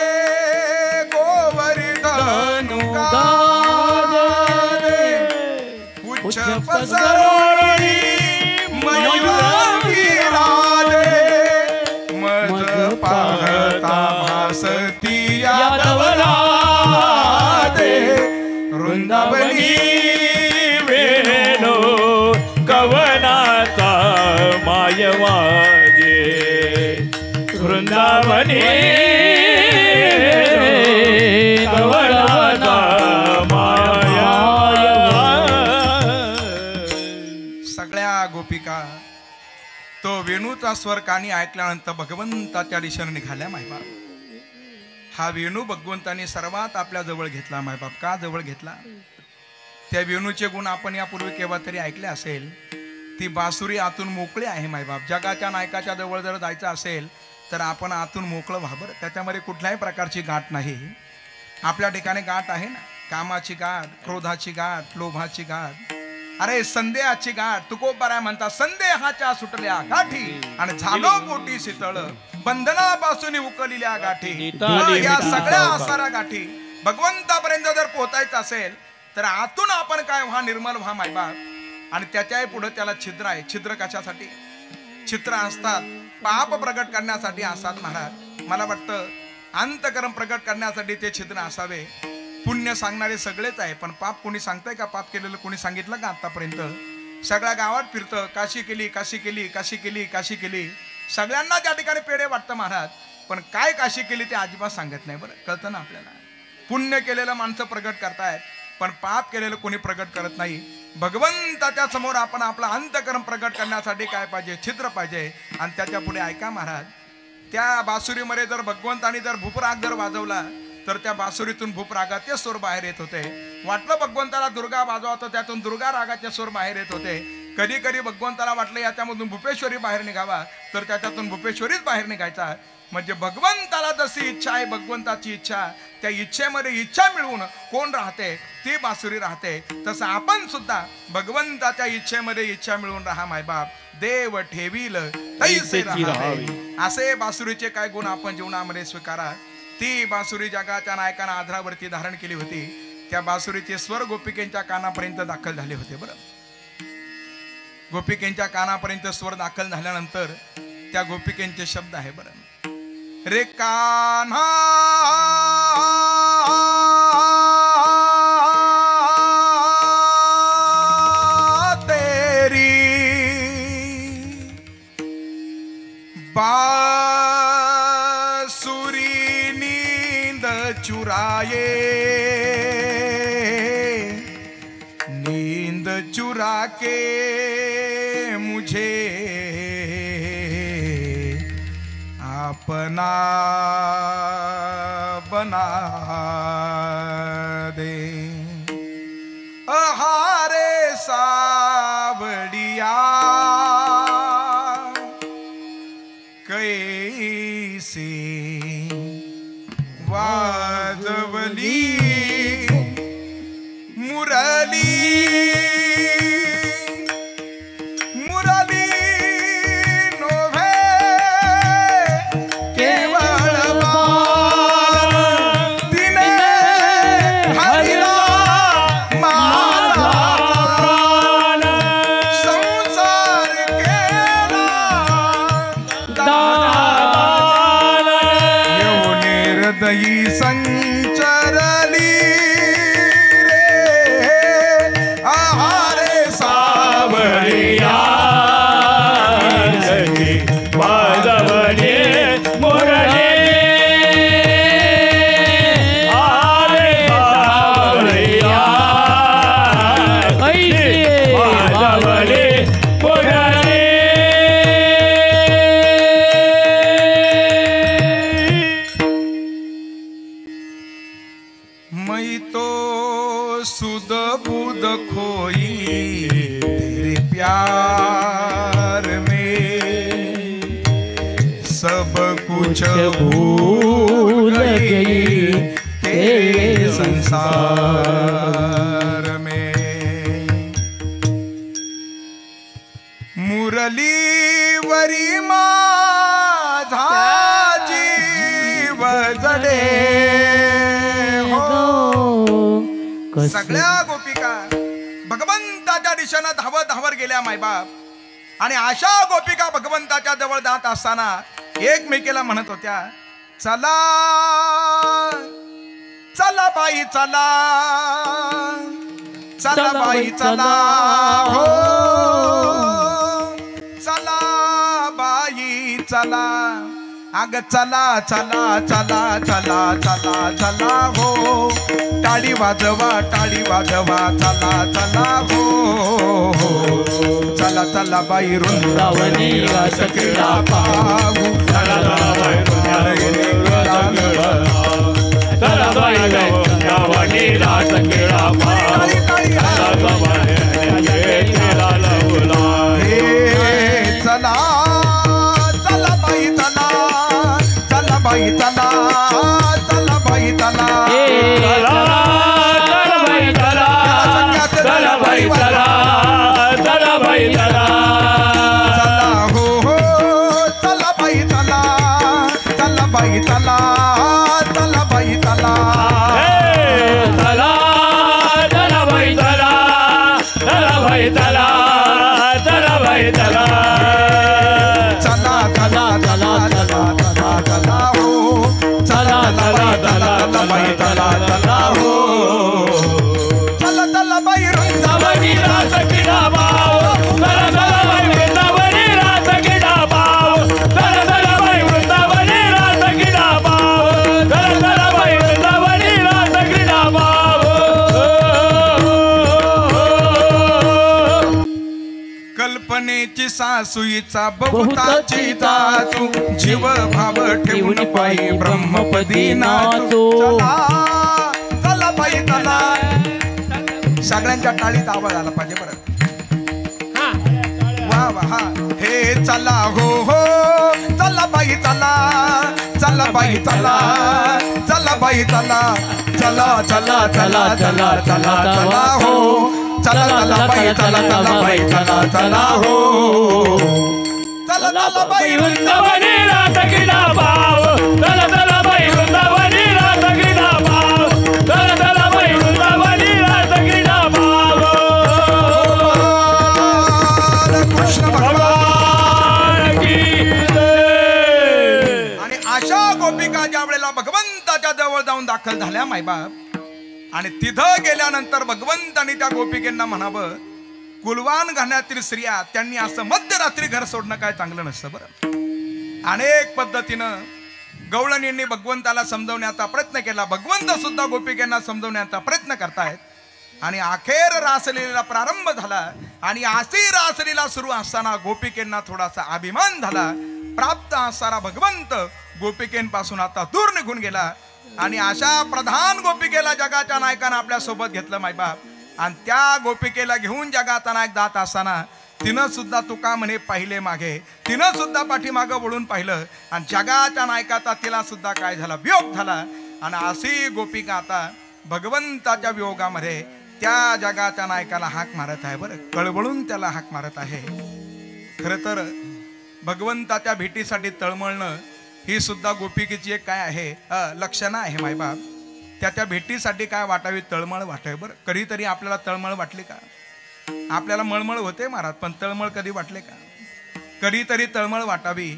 गोवर्धनु गादे, उच्च पसरवणी मयूर विराजे, मज पाहता भासती यादवला दे. वृंदावनी वेणू कवनाचा माय वाजे, वृंदावनी कवनाचा माय. सगळ्या गोपिका तो वेणूचा स्वर कानी ऐकल्यानंतर भगवंताच्या दिशेने निघाल्या. मायबाप, हा वेणू भगवंताने सर्वात आपल्या जवळ घेतला. मायबाप, का जवळ घेतला? त्या वेणूचे गुण आपण यापूर्वी केव्हा तरी ऐकले असेल. ती बासुरी आतून मोकळी आहे. मायबाप, जगाच्या नायकाच्या जवळ जर जायचं असेल तर आपण आतून मोकळं व्हा. बरं, त्याच्यामध्ये कुठल्याही प्रकारची गाठ नाही. आपल्या ठिकाणी गाठ आहे ना, कामाची गाठ, क्रोधाची गाठ, लोभाची गाठ, अरे संदेहाची गाठ. तुकोबाराय म्हणतात, संदेहाच्या सुटल्या गाठी आणि झालो पोटी शीतळ, बंधनापासून उकलिल्या गाठी. या सगळ्या असणाऱ्या गाठी भगवंतापर्यंत जर पोहोचायचं असेल तर आतून आपण काय व्हा, निर्मल व्हा मायबाप. आणि त्याच्याही पुढे त्याला छिद्र आहे. छिद्र कशासाठी? छिद्र असतात पाप प्रगट करण्यासाठी असतात महाराज. मला वाटतं अंतकर्म प्रगट करण्यासाठी ते छिद्र असावे. पुण्य सांगणारे सगळेच आहे, पण पाप कोणी सांगताय का? पाप केलेलं कोणी सांगितलं का आतापर्यंत? सगळ्या गावात फिरतं, काशी केली, काशी केली, काशी केली, काशी केली. सगळ्यांना त्या ठिकाणी पेढे वाटतं महाराज, पण काय काशी केली ते अजिबात सांगत नाही. बरं, कळतं ना आपल्याला. पुण्य केलेलं माणसं प्रगट करतायत, पण पाप केलेलं कोणी प्रगट करत नाही. भगवंताच्या समोर आपण आपला अंतकर्म प्रगट करण्यासाठी काय पाहिजे? छिद्र पाहिजे. आणि त्याच्या पुढे ऐका महाराज, त्या बासुरीमध्ये जर भगवंतानी जर भूपराग जर वाजवला तर त्या बासुरीतून भूपरागाचे स्वर बाहेर येत होते. वाटलं भगवंताला दुर्गा वाजवा तर त्यातून दुर्गा रागाचे स्वर बाहेर येत होते. कधी कधी भगवंताला वाटलं याच्यामधून भूपेश्वरी बाहेर निघावा तर त्याच्यातून भूपेश्वरीच बाहेर निघायचा. म्हणजे भगवंताला जशी इच्छा आहे, भगवंताची इच्छा, त्या इच्छेमध्ये इच्छा मिळवून कोण राहते? ती बासुरी राहते. तसं आपण सुद्धा भगवंताच्या इच्छेमध्ये इच्छा मिळवून राहा मायबाप. देव ठेवील तैसे राहावे. असे बासुरीचे काय गुण आपण जीवनामध्ये स्वीकारा. ती बासुरी जगाच्या नायकांना आधारावरती धारण केली होती. त्या बासुरीचे स्वर गोपिकेंच्या कानापर्यंत दाखल झाले होते. बरं, गोपिकेंच्या कानापर्यंत स्वर दाखल झाल्यानंतर त्या गोपिकेंचे शब्द आहे. बरं, रे कान्हा तेरी बासुरी नींद चुराए, नींद चुरा के मुझे अपना बना दे. अहारे सावड़िया कैसे वाजवली मुरली, मुरली नोभे केवळ बाल, तिने हरिला माझा प्राण, संसार केला दान, येऊन हृदयी मैं तो सुध बुध खोई तेरे प्यार में, सब कुछ भूल गई तेरे संसार में। मुरली वरी माझा जीव जडे हो। सगळ्या गोपिका भगवंताच्या दिशेनं धावत धावत गेल्या मायबाप, आणि अशा गोपिका भगवंताच्या जवळ जात असताना एकमेकीला म्हणत होत्या, चला चला बाई चला, चला बाई चला हो, चला बाई चला, अग चला चला चला चला चला चला हो, टाळी वाजवा चला चला हो, चला चला बाई वृंदावनी रस क्रीडा पाहू, चला बाई वृंदावनी रस क्रीडा पाहू, चला चला बाई चला, चला बाई चला, चला बाई चला, चला बाई चला, चला बाई चला, चला बाई चला, चला हो हो, चला बाई चला, चला बाई चला, चला बाई चला, चला चला बाई चला, चला बाई चला, चला बाई चला, चला चला चला चला चला चला हो, चला चला चला चला बाई चला चला हो, चला चला बाई वृंदावनी रस क्रीडा पाहू, चला चला बाई वृंदावनी रस क्रीडा पाहू, चला चला बाई वृंदावनी रस क्रीडा पाहू, चला चला बाई वृंदावनी रस क्रीडा पाहू. कल्पनेची सासूईचा बहुताची तातू, जीव भाव ठेवून पायी ब्रह्मपदी नाचू, चला चला बाई चला. सगळ्यांच्या टाळीत आवाज आला पाहिजे बरं. वा वा हा, हे चला हो हो, चला बाई चला, चला बाई चला, चला बाई चला, चला चला चला चला चला चला हो, चला चला बाई चला, चला बाई चला चला हो, चला चला बाई वृंदावनी रस क्रीडा पाहू, चला चला बाई वृंदावनी रस क्रीडा पाहू, चला चला बाई वृंदावनी रस क्रीडा पाहू. कृष्ण भगवान की जय. आणि अशा गोपिका ज्या वेळेला भगवंताच्या जवळ जाऊन दाखल झाल्या मायबाप, आणि तिथं गेल्यानंतर भगवंतांनी त्या गोपिकेंना म्हणावं, कुलवान घाण्यातील स्त्रिया त्यांनी असं मध्यरात्री घर सोडणं काय चांगलं नसतं बरं. अनेक पद्धतीनं गवळणींनी भगवंताला समजवण्याचा प्रयत्न केला, भगवंत सुद्धा गोपिकेंना समजवण्याचा प्रयत्न करतायत, आणि अखेर रासलीला प्रारंभ झाला. आणि अशी रासलीला सुरू असताना गोपिकेंना थोडासा अभिमान झाला. प्राप्त असणारा भगवंत गोपिकेंपासून आता दूर निघून गेला, आणि अशा प्रधान गोपिकेला जगाच्या नायकानं आपल्या सोबत घेतलं मायबाप. आणि त्या गोपिकेला घेऊन जगाचा नायक जात असताना तिनं सुद्धा तुका म्हणे पाहिले मागे, तिनं सुद्धा पाठीमागं वळून पाहिलं, आणि जगाच्या नायकाचा तिला सुद्धा काय झाला, वियोग झाला. आणि अशी गोपिका आता भगवंताच्या वियोगामध्ये त्या जगाच्या नायकाला हाक मारत आहे बरं, कळवळून त्याला हाक मारत आहे. खरं तर भगवंताच्या भेटीसाठी तळमळणं ही सुद्धा गोपिकेची एक काय आहे लक्षणं आहे मायबाप. त्या भेटीसाठी काय वाटावी, तळमळ वाटावी बरं. कधीतरी आपल्याला तळमळ वाटली का? आपल्याला मळमळ होते महाराज, पण तळमळ कधी वाटले का? कधीतरी तळमळ वाटावी.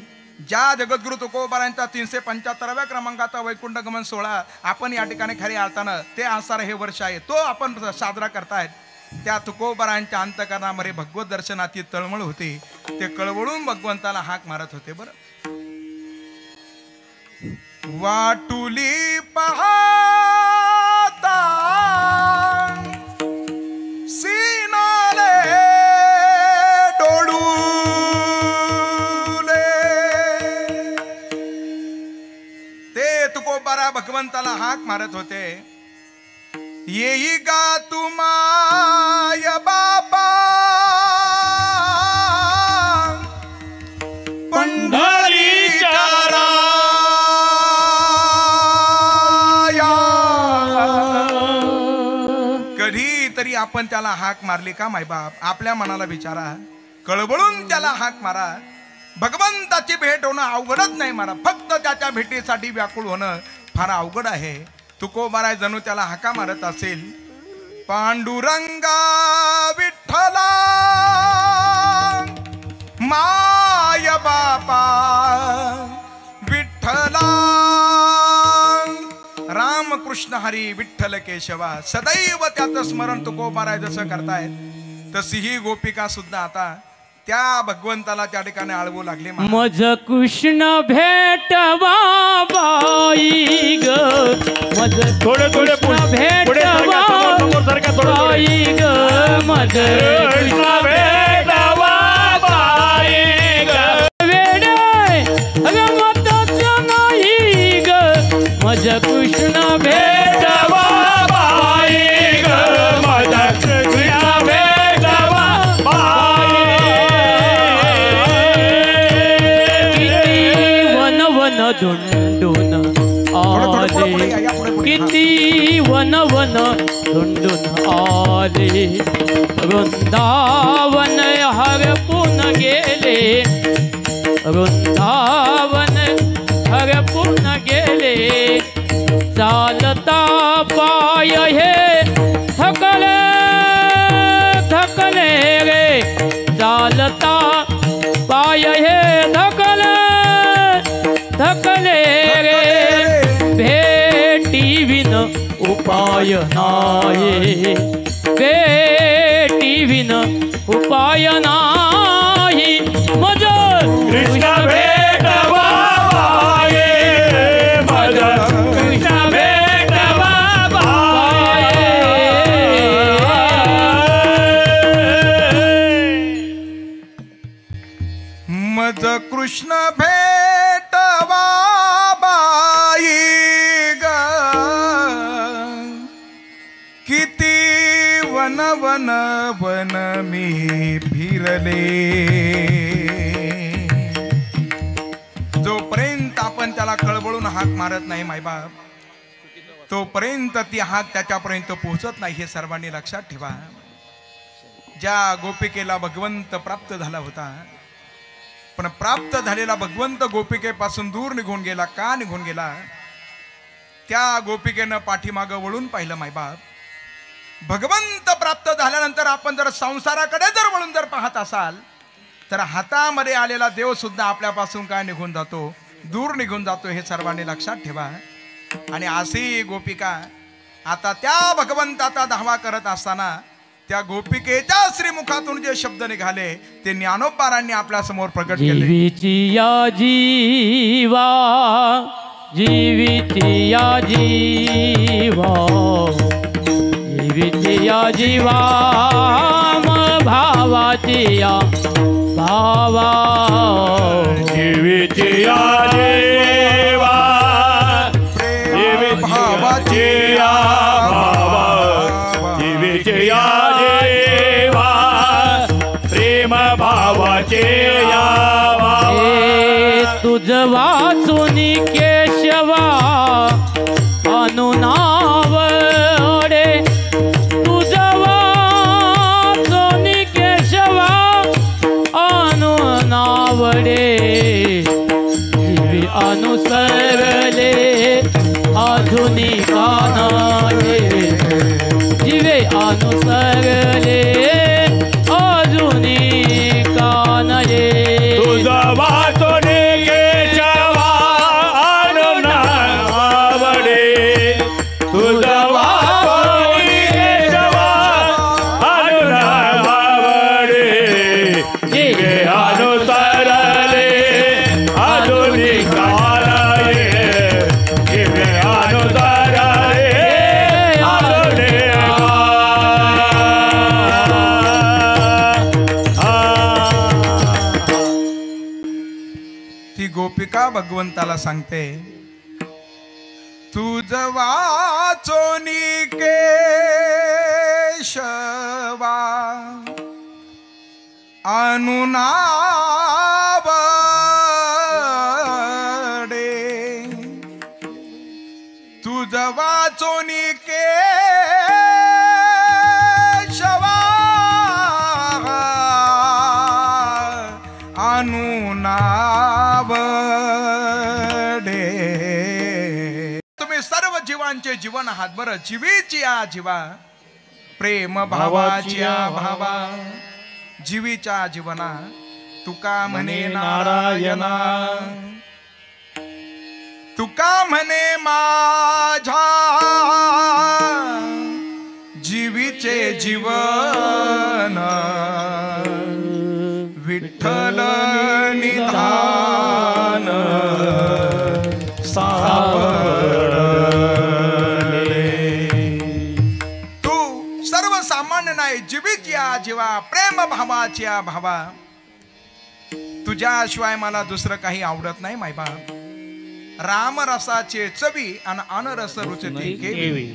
ज्या जगद्गुरु तुकोबारांच्या 375व्या क्रमांकाचा वैकुंठ गमन सोहळा आपण या ठिकाणी खरी आळताना ते असणारं हे वर्ष आहे, तो आपण साजरा करतायत. त्या तुकोबारांच्या अंतकरणामध्ये भगवत दर्शनाची तळमळ होती, ते कळवळून भगवंताला हाक मारत होते बरं. वाटुली पाहता सीनाले डोळूले, ते तुकोबारा भगवंताला हाक मारत होते. येई गा तुमाय बापा पंढरीच्या कधी तरी आपण त्याला हाक मारली का मायबाप? आपल्या मनाला विचारा, कळवळून त्याला हाक मारा. भगवंताची भेट होणं अवघडच नाही मारा, फक्त त्याच्या भेटीसाठी व्याकुळ होणं फार अवघड आहे. तुकोबाराय जणू त्याला हाका मारत असेल. पांडुरंगा विठ्ठला माय बापा विठ्ठला. रामकृष्ण हरी विठ्ठल केशवा सदैव त्याचं स्मरण तुकोबाराय जसं करतायत तशी ही गोपिका सुद्धा आता त्या भगवंताला त्या ठिकाणी आळवू लागले. मज कृष्ण भेटवा बाई ग, मज थोडे थोडे भेटवा बाई ग, मज कृष्ण भेटवा बाई ग. वेडे रमतच नाही ग, मज कृष्ण भेटवा बाई ग, मज कृष्ण भेटवा बाई. धुंडून आले, किती वन वन धुंडून आले. वृंदावन हरपून गेले, वृंदावन हरपून गेले. चालता पाय हे थकले थकले रे, चालता पाय हे थकले थकले रे. भेटी विन उपाय नाही, भेटी विन उपाय नाही. मज कृष्ण भेटवा बाई, मज कृष्ण भेटवा बाई. मज कृष्ण भेटवा बाई ग, किती वन वन वन मी फिरले. जोपर्यंत आपण त्याला कळवळून हाक मारत नाही मायबाप, तोपर्यंत ती हाक त्याच्यापर्यंत पोहोचत नाही, हे सर्वांनी लक्षात ठेवा. ज्या गोपिकेला भगवंत प्राप्त झाला होता, पण प्राप्त झालेला भगवंत गोपिकेपासून दूर निघून गेला. का निघून गेला? त्या गोपिकेनं पाठीमागं वळून पाहिलं मायबाप. भगवंत प्राप्त झाल्यानंतर आपण जर संसाराकडे जर वळून जर पाहत असाल तर हातामध्ये आलेला देव सुद्धा आपल्यापासून काय निघून जातो, दूर निघून जातो, हे सर्वांनी लक्षात ठेवा. आणि अशी गोपिका आता त्या भगवंताचा धावा करत असताना त्या गोपिकेच्या श्रीमुखातून जे शब्द निघाले ते ज्ञानोबारांनी आपल्या समोर प्रकट केले. जीविती या जीवा, जीविती या जीवा, जीविती या जीवा, भावाची या भावा. जीविती या देवा, प्रेम भावाची या भावा. जीविती या देवा, प्रेम भावाचे या भावा. तुझ वाचून केशवा अनुनावडे, तुझ वाचून केशवा अनुनावडे. जीवी अनुसरले आधुनिकानाले, जीवे अनुसरले आधुनिकानाले. तुझा वाचून केशवा अनुनावडे, तुझा वाचून केशवा अनुनावडे. जीवे अनुसरले आधुनिकानाले, जीवे अनुसरले ती गोपिका भगवंताला सांगते, तुझ वाचोनी के अनुनावडे तुझ वाचोनी केशवा अनुनावडे तुम्ही सर्व जीवांचे जीवन आहात बरं जीवीची आ जीवा प्रेम भावाची आ भावा जीवीच्या जीवना तुका म्हणे नारायणा तुका म्हणे माझ्या जीवीचे जीवन विठ्ठल निधान सापडले. तू सर्वसामान्य नाही जीवीची आ जीवा प्रेम भावाची आ भावा तुझ्याशिवाय मला दुसरं काही आवडत नाही मायबाप. राम रसाचे चवी आणि अनरस रुचती केवी.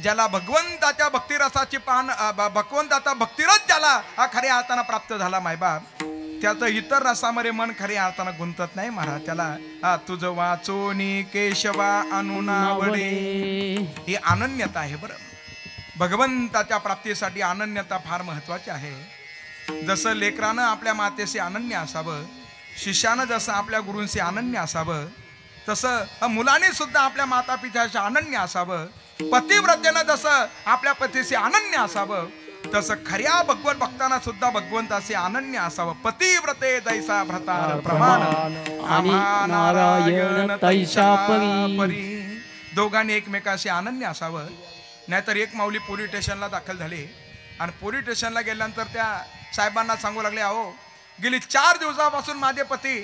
ज्याला भगवंताच्या भक्तिरसाची भगवंताचा भक्तिरस ज्याला खऱ्या अर्थानं प्राप्त झाला मायबाप त्याचं इतर रसामध्ये मन खऱ्या अर्थानं गुंतत नाही महाराज. त्याला तुझं वाचोनी केशवा अनुनावडे ही अनन्यता आहे बरं. भगवंताच्या प्राप्तीसाठी अनन्यता फार महत्वाची आहे. जसं लेकरानं आपल्या मातेशी अनन्य असावं शिष्यानं जसं आपल्या गुरूंशी अनन्य असावं तसं मुलाने सुद्धा आपल्या माता पित्याशी अनन्य असावं. पतिव्रतेनं जसं आपल्या पतीशी अनन्य असावं तसं खऱ्या भगवत भक्तांना सुद्धा भगवंताशी अनन्य असावं. पतिव्रते जैसा भ्रता प्रमाण आम्हा नारायण तैसा परी. दोघांनी एकमेकाशी अनन्य असावं. नाहीतर एक माऊली पोलीस स्टेशनला दाखल झाली आणि पोलीस स्टेशनला गेल्यानंतर त्या साहेबांना सांगू लागले अहो गेली 4 दिवसापासून माझे पती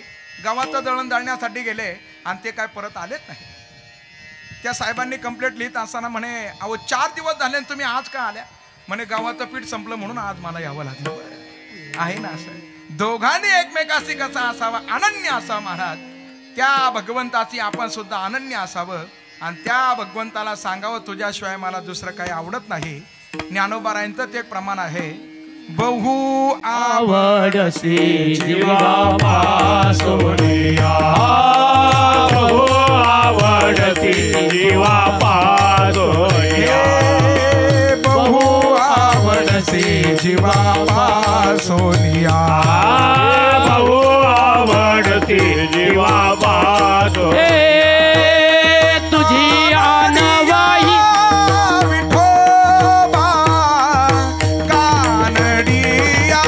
गावाचं दळण दळण्यासाठी गेले आणि ते काय परत आलेच नाही. त्या साहेबांनी कंप्लेंट लिहित असताना म्हणे अहो 4 दिवस झाले तुम्ही आज का आल्या. म्हणे गावाचं पीठ संपलं म्हणून आज मला यावं लागलं. आहे ना असं दोघांनी एकमेकाशी कसा असावा अनन्य असावा महाराज. त्या भगवंताची आपण सुद्धा अनन्य असावं आणि त्या भगवंताला सांगावं तुझ्याशिवाय मला दुसरं काही आवडत नाही. ज्ञानोबारायांचं ते एक प्रमाण आहे बहु आवडसी जीवा पासोनिया बहु आवडती जीवा पासोनिया बहु आवडसी जीवा पासोनिया बहु आवडती जीवा पासोनिया. तुझी आनवाई विठोबा कानडिया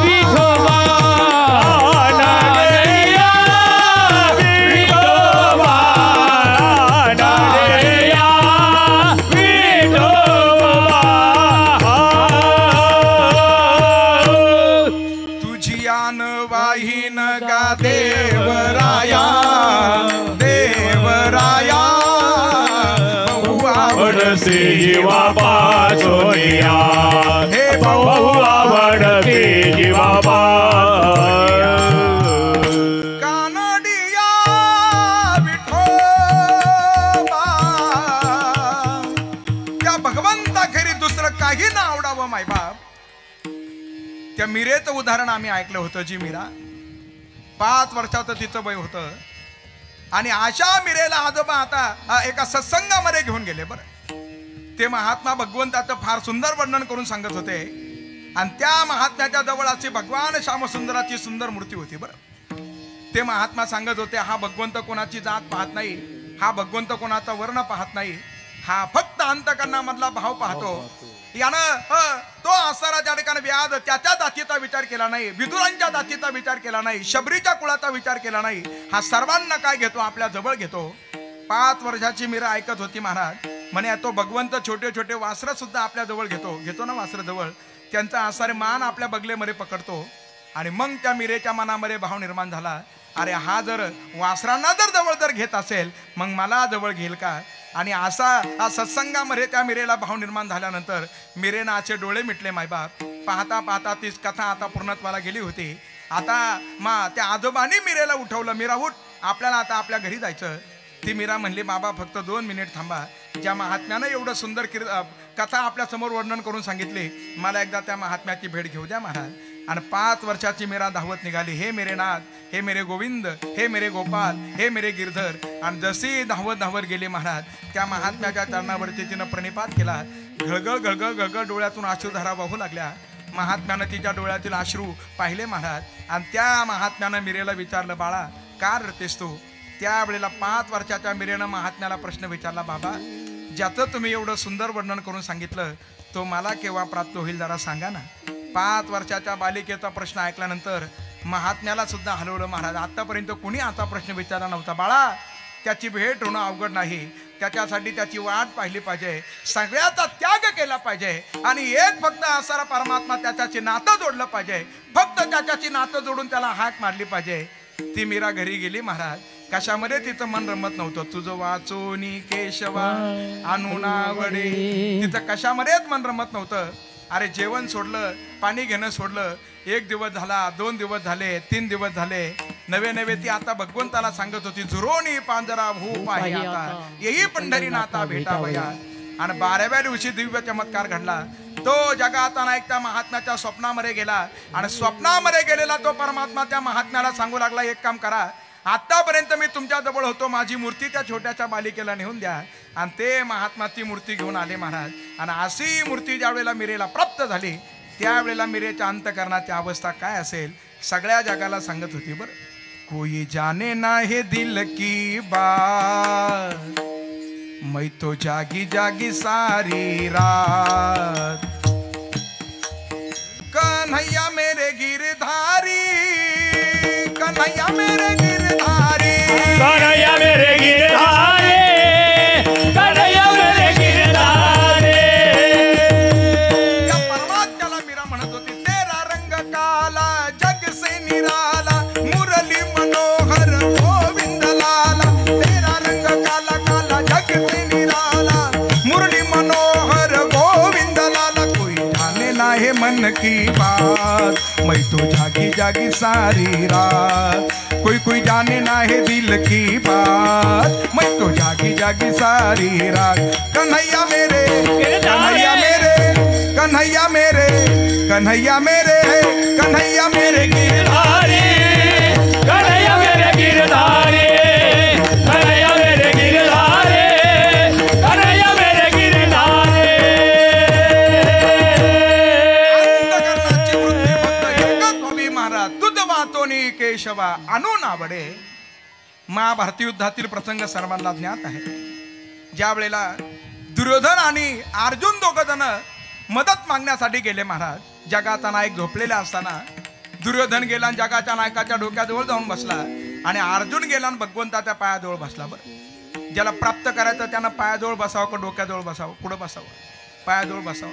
विठोबा नानया विठोबा नानया विठोबा. तुझी आन वाहीन गा देवराया देवराया बहु आवडसी जीवा पासोनिया हे बहु आवडती जीवा पासोनिया. कानडिया विठोबा त्या भगवंताखेरी दुसरं काही ना आवडावं मायबाप. त्या मीरेचं उदाहरण आम्ही ऐकलं होतं. जी मीरा 5 वर्षाचं तिचं वय होतं आणि अशा मीरेला आजोबा आता एका सत्संगामध्ये घेऊन गेले बरं. ते महात्मा भगवंताचं फार सुंदर वर्णन करून सांगत होते आणि त्या महात्म्याच्या जवळ अशी भगवान श्यामसुंदराची सुंदर मूर्ती होती बरं. ते महात्मा सांगत होते हा भगवंत कोणाची जात पाहत नाही, हा भगवंत कोणाचा वर्ण पाहत नाही, हा फक्त अंतकरणामधला भाव पाहतो. यानं तो असणारा त्या ठिकाणी व्याध त्याच्या जातीचा विचार केला नाही, विदुरांच्या जातीचा विचार केला नाही, शबरीच्या कुळाचा विचार केला नाही. हा सर्वांना काय घेतो आपल्या जवळ घेतो. 5 वर्षाची मीरा ऐकत होती महाराज. म्हणे तो भगवंत छोटे छोटे वासरं सुद्धा आपल्या जवळ घेतो ना वासरं जवळ त्यांचा आसारे मान आपल्या बगलेमध्ये पकडतो. आणि मग त्या मीरेच्या मनामध्ये भाव निर्माण झाला अरे हा जर वासरांना जवळ जर घेत असेल मग मला जवळ घेईल का. आणि असा सत्संगामध्ये त्या मीरेला भाव निर्माण झाल्यानंतर मीरेनं असे डोळे मिटले मायबाप. पाहता पाहता तीच कथा आता पूर्णत्वाला गेली होती. आता त्या आजोबांनी मीरेला उठवलं. मीरा उठ आपल्याला आता आपल्या घरी जायचं. ती मीरा म्हणली बाबा फक्त 2 मिनिट थांबा. ज्या महात्म्यानं एवढं सुंदर कथा आपल्या समोर वर्णन करून सांगितले मला एकदा त्या महात्म्याची भेट घेऊ द्या महाराज. आणि 5 वर्षाची मीरा धावत निघाली, हे मेरे नाथ, हे मेरे गोविंद, हे मेरे गोपाल, हे मेरे गिरधर. आणि जशी धावत धावत गेली महाराज, त्या महात्म्याच्या चरणावरती तिनं प्रणिपात केला. घळघळ घळघळ घळघळ डोळ्यातून अश्रुधारा वाहू लागल्या. महात्म्यानं तिच्या डोळ्यातील अश्रू पाहिले महाराज. आणि त्या महात्म्यानं मीरेला विचारलं, बाळा का रडतेस तू? त्यावेळेला 5 वर्षाच्या मीरेनं महात्म्याला प्रश्न विचारला, बाबा ज्याचं तुम्ही एवढं सुंदर वर्णन करून सांगितलं तो मला केव्हा प्राप्त होईल जरा सांगा ना. 5 वर्षाच्या बालिकेचा प्रश्न ऐकल्यानंतर महात्म्याला सुद्धा हलवलं महाराज. आतापर्यंत कुणी असा प्रश्न विचारला नव्हता. बाळा त्याची भेट होणं अवघड नाही, त्याच्यासाठी त्याची वाट पाहिली पाहिजे, सगळ्याचा त्याग केला पाहिजे आणि एक फक्त असारा परमात्मा त्याच्याशी नातं जोडलं पाहिजे. फक्त त्याच्याशी नातं जोडून त्याला हाक मारली पाहिजे. ती मीरा घरी गेली महाराज. कशामध्ये तिचं मन रमत नव्हतं. तुझं वाचोनी केशवा अनुनावडे, तिचं कशामध्येच मन रमत नव्हतं. अरे जेवण सोडलं, पाणी घेणं सोडलं. 1 दिवस झाला, 2 दिवस झाले, 3 दिवस झाले. नवे ती आता भगवंताला सांगत होती, झुरोनी पांजरा भूप आहे आता, येही पंढरीनाथा भेटावया. आणि 12व्या दिवशी दिव्य चमत्कार घडला. तो जगात ऐकता महात्म्याच्या स्वप्नामध्ये गेला आणि स्वप्नामध्ये गेलेला तो परमात्मा त्या महात्म्याला सांगू लागला, एक काम करा, आतापर्यंत मी तुमच्या जवळ होतो, माझी मूर्ती त्या छोट्याच्या बालिकेला नेऊन द्या. आणि ते महात्मा ती मूर्ती घेऊन आले महाराज. आणि अशी मूर्ती ज्या वेळेला मीरेला प्राप्त झाली त्यावेळेला मीरेच्या अंतकरणाची अवस्था काय असेल सगळ्या जगाला सांगत होती. बरं, कोई जाने ना हे दिल की बात, मैं तो जागी जागी सारी रात, कन्हैया मेरे गिरधारी, कन्हैया मेरे गिरधारी, कन्हैया मेरे गिरधारी, कन्हैया मेरे गिरधारी. या परमात्म्याला मीरा म्हणत होती, तेरा रंग काला जग से निराला, मुरली मनोहर गोविंद लाला, तेरा रंग काला काला जग से निराला, मुरली मनोहर गोविंद लाला, कोई जाने ना है मन की बात, मैं तो जागी जागी सारी रात, कोई जाने ना है दिल की बात, मैं तो जागी जागी सारी रात. कन्हैया मेरे, कन्हैया मेरे, कन्हैया मेरे, कन्हैया मेरे, कन्हैया मेरे गिरधारी, कन्हैया मेरे गिरधारी, कन्हैया मेरे गिरधारी, कन्हैया मेरे गिरधारी. अंतःकरणाची वृत्ती फक्त एकच व्हावी महाराज, तुझ वाचोनी केशवा अनुनावडे. महाभारती युद्धातील प्रसंग सर्वांना ज्ञात आहे. ज्या वेळेला दुर्योधन आणि अर्जुन दोघ जण मदत मागण्यासाठी गेले महाराज. जगाचा नायक झोपलेला असताना दुर्योधन गेला आणि जगाच्या नायकाच्या डोक्याजवळ जाऊन बसला आणि अर्जुन गेला आणि भगवंताच्या पायाजवळ बसला. बरं, ज्याला प्राप्त करायचं त्यानं पायाजवळ बसावं का डोक्याजवळ बसावं? कुठं बसावं? पायाजवळ बसावं.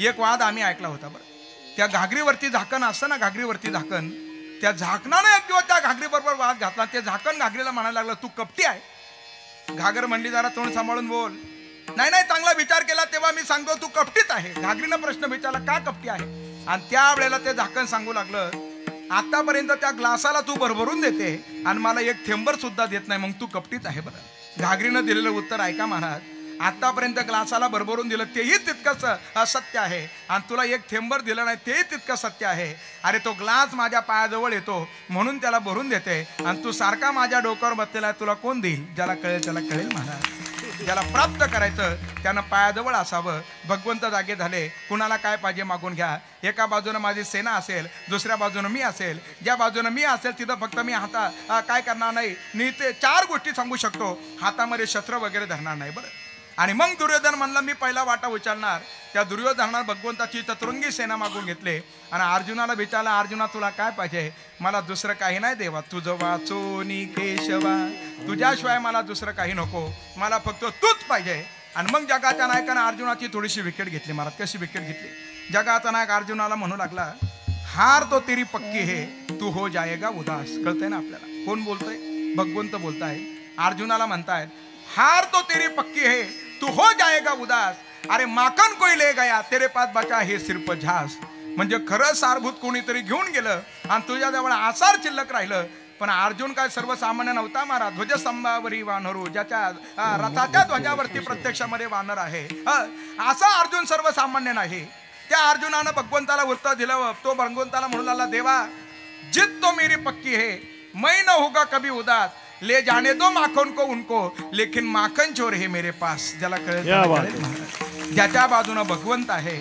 एक वाद आम्ही ऐकला होता. बरं, त्या घागरीवरती झाकण असतं ना, घागरीवरती झाकण, त्या झाकणानं एक दिवस त्या घागरीबरोबर वाद घातला. ते झाकण घागरीला म्हणायला लागलं, तू कपटी आहे. घागर म्हणली, जरा तोंड सांभाळून बोल. नाही नाही, चांगला विचार केला तेव्हा मी सांगतो तू कपटीच आहे. घागरीनं प्रश्न विचारला, का कपटी आहे? आणि त्यावेळेला ते झाकण सांगू लागलं, आतापर्यंत त्या ग्लासाला तू भरभरून देते आणि मला एक थेंबर सुद्धा देत नाही, मग तू कपटीच आहे. बरं, घागरीनं दिलेलं उत्तर ऐका महाराज. आतापर्यंत ग्लासाला भरभरून दिलं तेही तितकंच असत्य आहे आणि तुला एक थेंबर दिलं नाही तेही तितकं सत्य आहे. अरे तो ग्लास माझ्या पायाजवळ येतो म्हणून त्याला भरून देते आणि तू सारखा माझ्या डोक्यावर बसलेला आहे, तुला कोण देईल? ज्याला कळेल त्याला कळेल महाराज. ज्याला प्राप्त करायचं त्यानं पायाजवळ असावं. भगवंत जागे झाले, कुणाला काय पाहिजे मागून घ्या. एका बाजूनं माझी सेना असेल, दुसऱ्या बाजूनं मी असेल. ज्या बाजूनं मी असेल तिथं फक्त मी काय करणार नाही, मी ते 4 गोष्टी सांगू शकतो, हातामध्ये शस्त्र वगैरे धरणार नाही. बरं, आणि मग दुर्योधन म्हणला, मी पहिला वाटा उचलणार. त्या दुर्योधनानं भगवंताची चतुरंगी सेना मागून घेतले आणि अर्जुनाला विचारला, अर्जुना तुला काय पाहिजे? मला दुसरं काही नाही देवा, तुझं वाचोनी केशवा, तुझ्याशिवाय मला दुसरं काही नको, मला फक्त तूच पाहिजे. आणि मग जगाच्या नायकानं अर्जुनाची थोडीशी विकेट घेतली महाराज. कशी विकेट घेतली? जगाचा नायक अर्जुनाला म्हणू लागला, हार तो तेरी पक्की है, तू हो जाएगा उदास. कळतंय ना आपल्याला कोण बोलतोय? भगवंत बोलताय. अर्जुनाला म्हणतायत, हार तो तेरी पक्की है, तू हो जाएगा उदास, अरे माखन कोई ले गया, तेरे पास बचा हे सिर्फ झास. म्हणजे खरं सारभूत कोणीतरी घेऊन गेलं आणि तुझ्याजवळ आसार शिल्लक राहिलं. पण अर्जुन काय सर्वसामान्य नव्हता महाराज. ध्वजस्तंभावरी वानरू, ज्याच्या रथाच्या ध्वजावरती प्रत्यक्षामध्ये वानर आहे, असा अर्जुन सर्वसामान्य नाही. त्या अर्जुनानं भगवंताला उत्तर दिलं. तो भगवंताला म्हणू लागला, देवा जिद तो मेरी पक्की है, मैं न होगा कभी उदास, ले जाने दो माखन को उनको, लेकिन माखन चोर है मेरे पास. ज्याला कळेल क्या त्याला बात कळेल महाराज. ज्याच्या बाजूनं भगवंत आहे,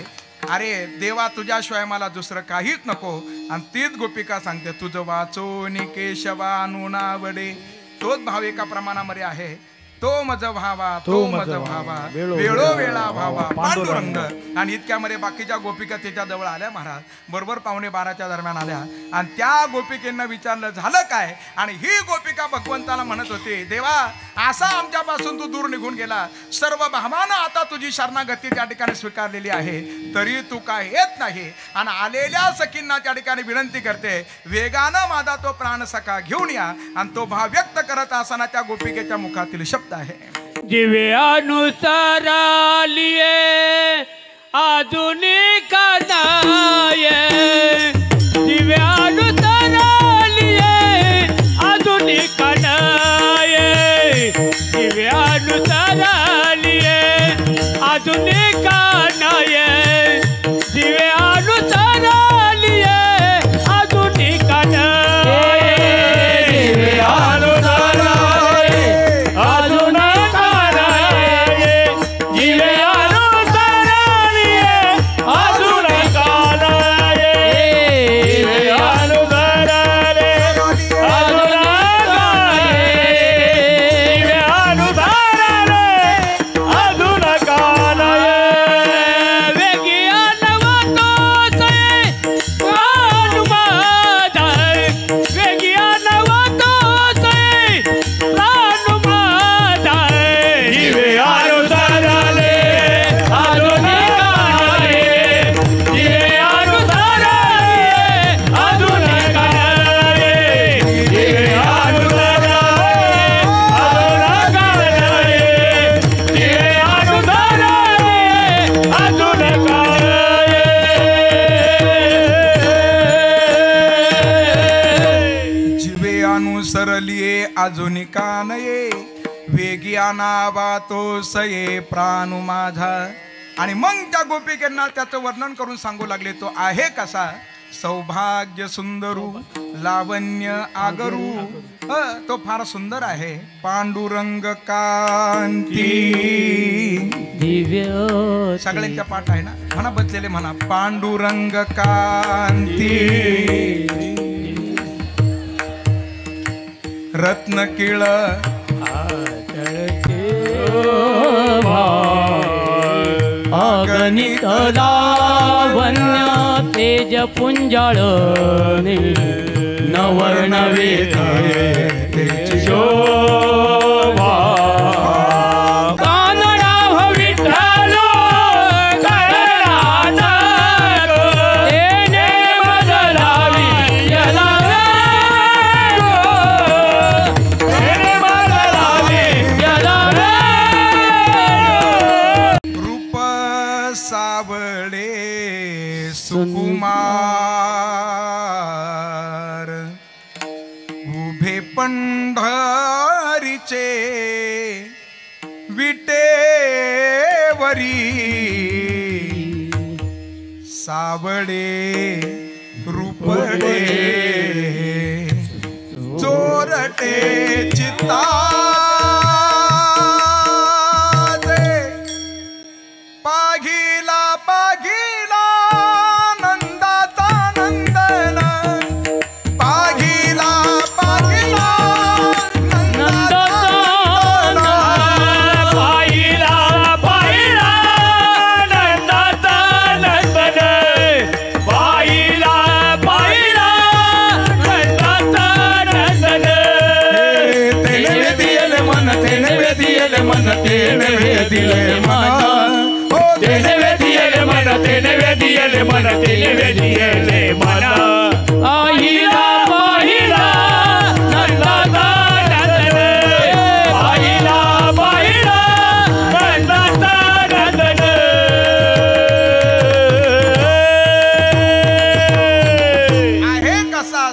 अरे देवा तुझ्याशिवाय मला दुसरं काहीच नको. आणि तीच गोपिका सांगते, तुझं वाचोनी केशवानुनावडे. तोच भाव एका प्रमाणामध्ये आहे, तो मज व्हावा, तो मज व्हावा, वेळोवेळा व्हावा पांडुरंग. आणि इतक्यामध्ये बाकीच्या गोपिका त्याच्या जवळ आल्या महाराज. बरोबर 11:15च्या दरम्यान आल्या. आणि त्या गोपिकेंना विचारलं झालं काय. आणि ही गोपिका भगवंताला म्हणत होती, देवा असा आमच्यापासून तू दूर निघून गेला, सर्व भावानं आता तुझी शरणागती त्या ठिकाणी स्वीकारलेली आहे, तरी तू काय येत नाही. आणि आलेल्या सखींना त्या ठिकाणी विनंती करते, वेगानं माझा तो प्राण सखा घेऊन या. आणि तो भाव व्यक्त करत असताना त्या गोपिकेच्या मुखातील शब्द आहे, दिव्यानुसार आलिये आधुनिक नाये, दिव्यानुसार आलिये आधुनिक नाये, दिव्यानुसार आलिये आधुनिक नाये, दिव्यानुसार आलिये आधुनिक नाये, दिव्यानुसार सरलिये आधुनिका नये, वेगी आनावा तो सये प्राण माझा. आणि मग त्या गोपिकेंना त्याचं वर्णन करून सांगू लागले, तो आहे कसा, सौभाग्य सुंदरू लावण्य आगरू. तो फार सुंदर आहे. पांडुरंग कांती, दिव्य सगळ्यांच्या पाठ आहे ना, म्हणा बसलेले म्हणा, पांडुरंग कांती रत्न किळ अगणित लावण्य तेज पुंजाळ नवर्णवे शोभा. कानडाव विठ्ठल करणाना तेने बदलावी सावळे सुकुमार, उभे पंढरीचे विटेवरी, सावळे रूपडे चोरटे चिता,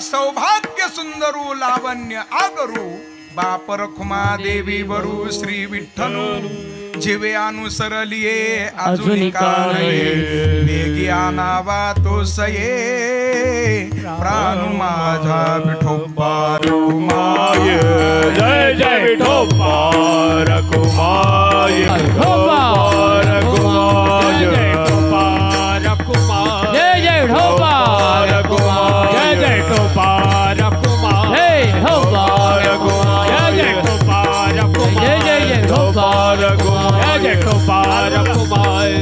सौभाग्य सुंदरू लावण्य आगरू, बापर खुमा देवी वरू श्री विठ्ठल. जीवे अनुसरलिये अजून का नये वेगी आनावा तो सये प्राण माझा विठोबा रखुमाय जय जय विठोबा रखुमाय विठोबा रखुमाय जय जय विठोबा जय जय विठोबा रखुमाय जय विठोबा जय जय विठोबा जय जय जय विठोबा जय जय विठोबा रखुमाय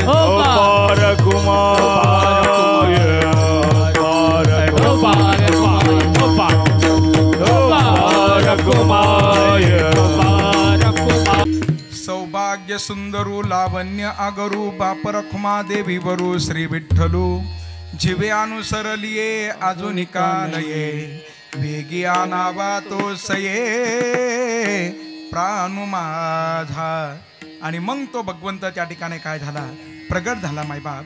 सौभाग्य सुंदरू लावण्य आगरू बाप रखुमा देवी वरू श्री विठ्ठलू जीवे अनुसरलिये अजून का नये वेगी आनावा तो सये प्राणू माझा. आणि मग तो भगवंत त्या ठिकाणी काय झाला प्रगट झाला. मायबाप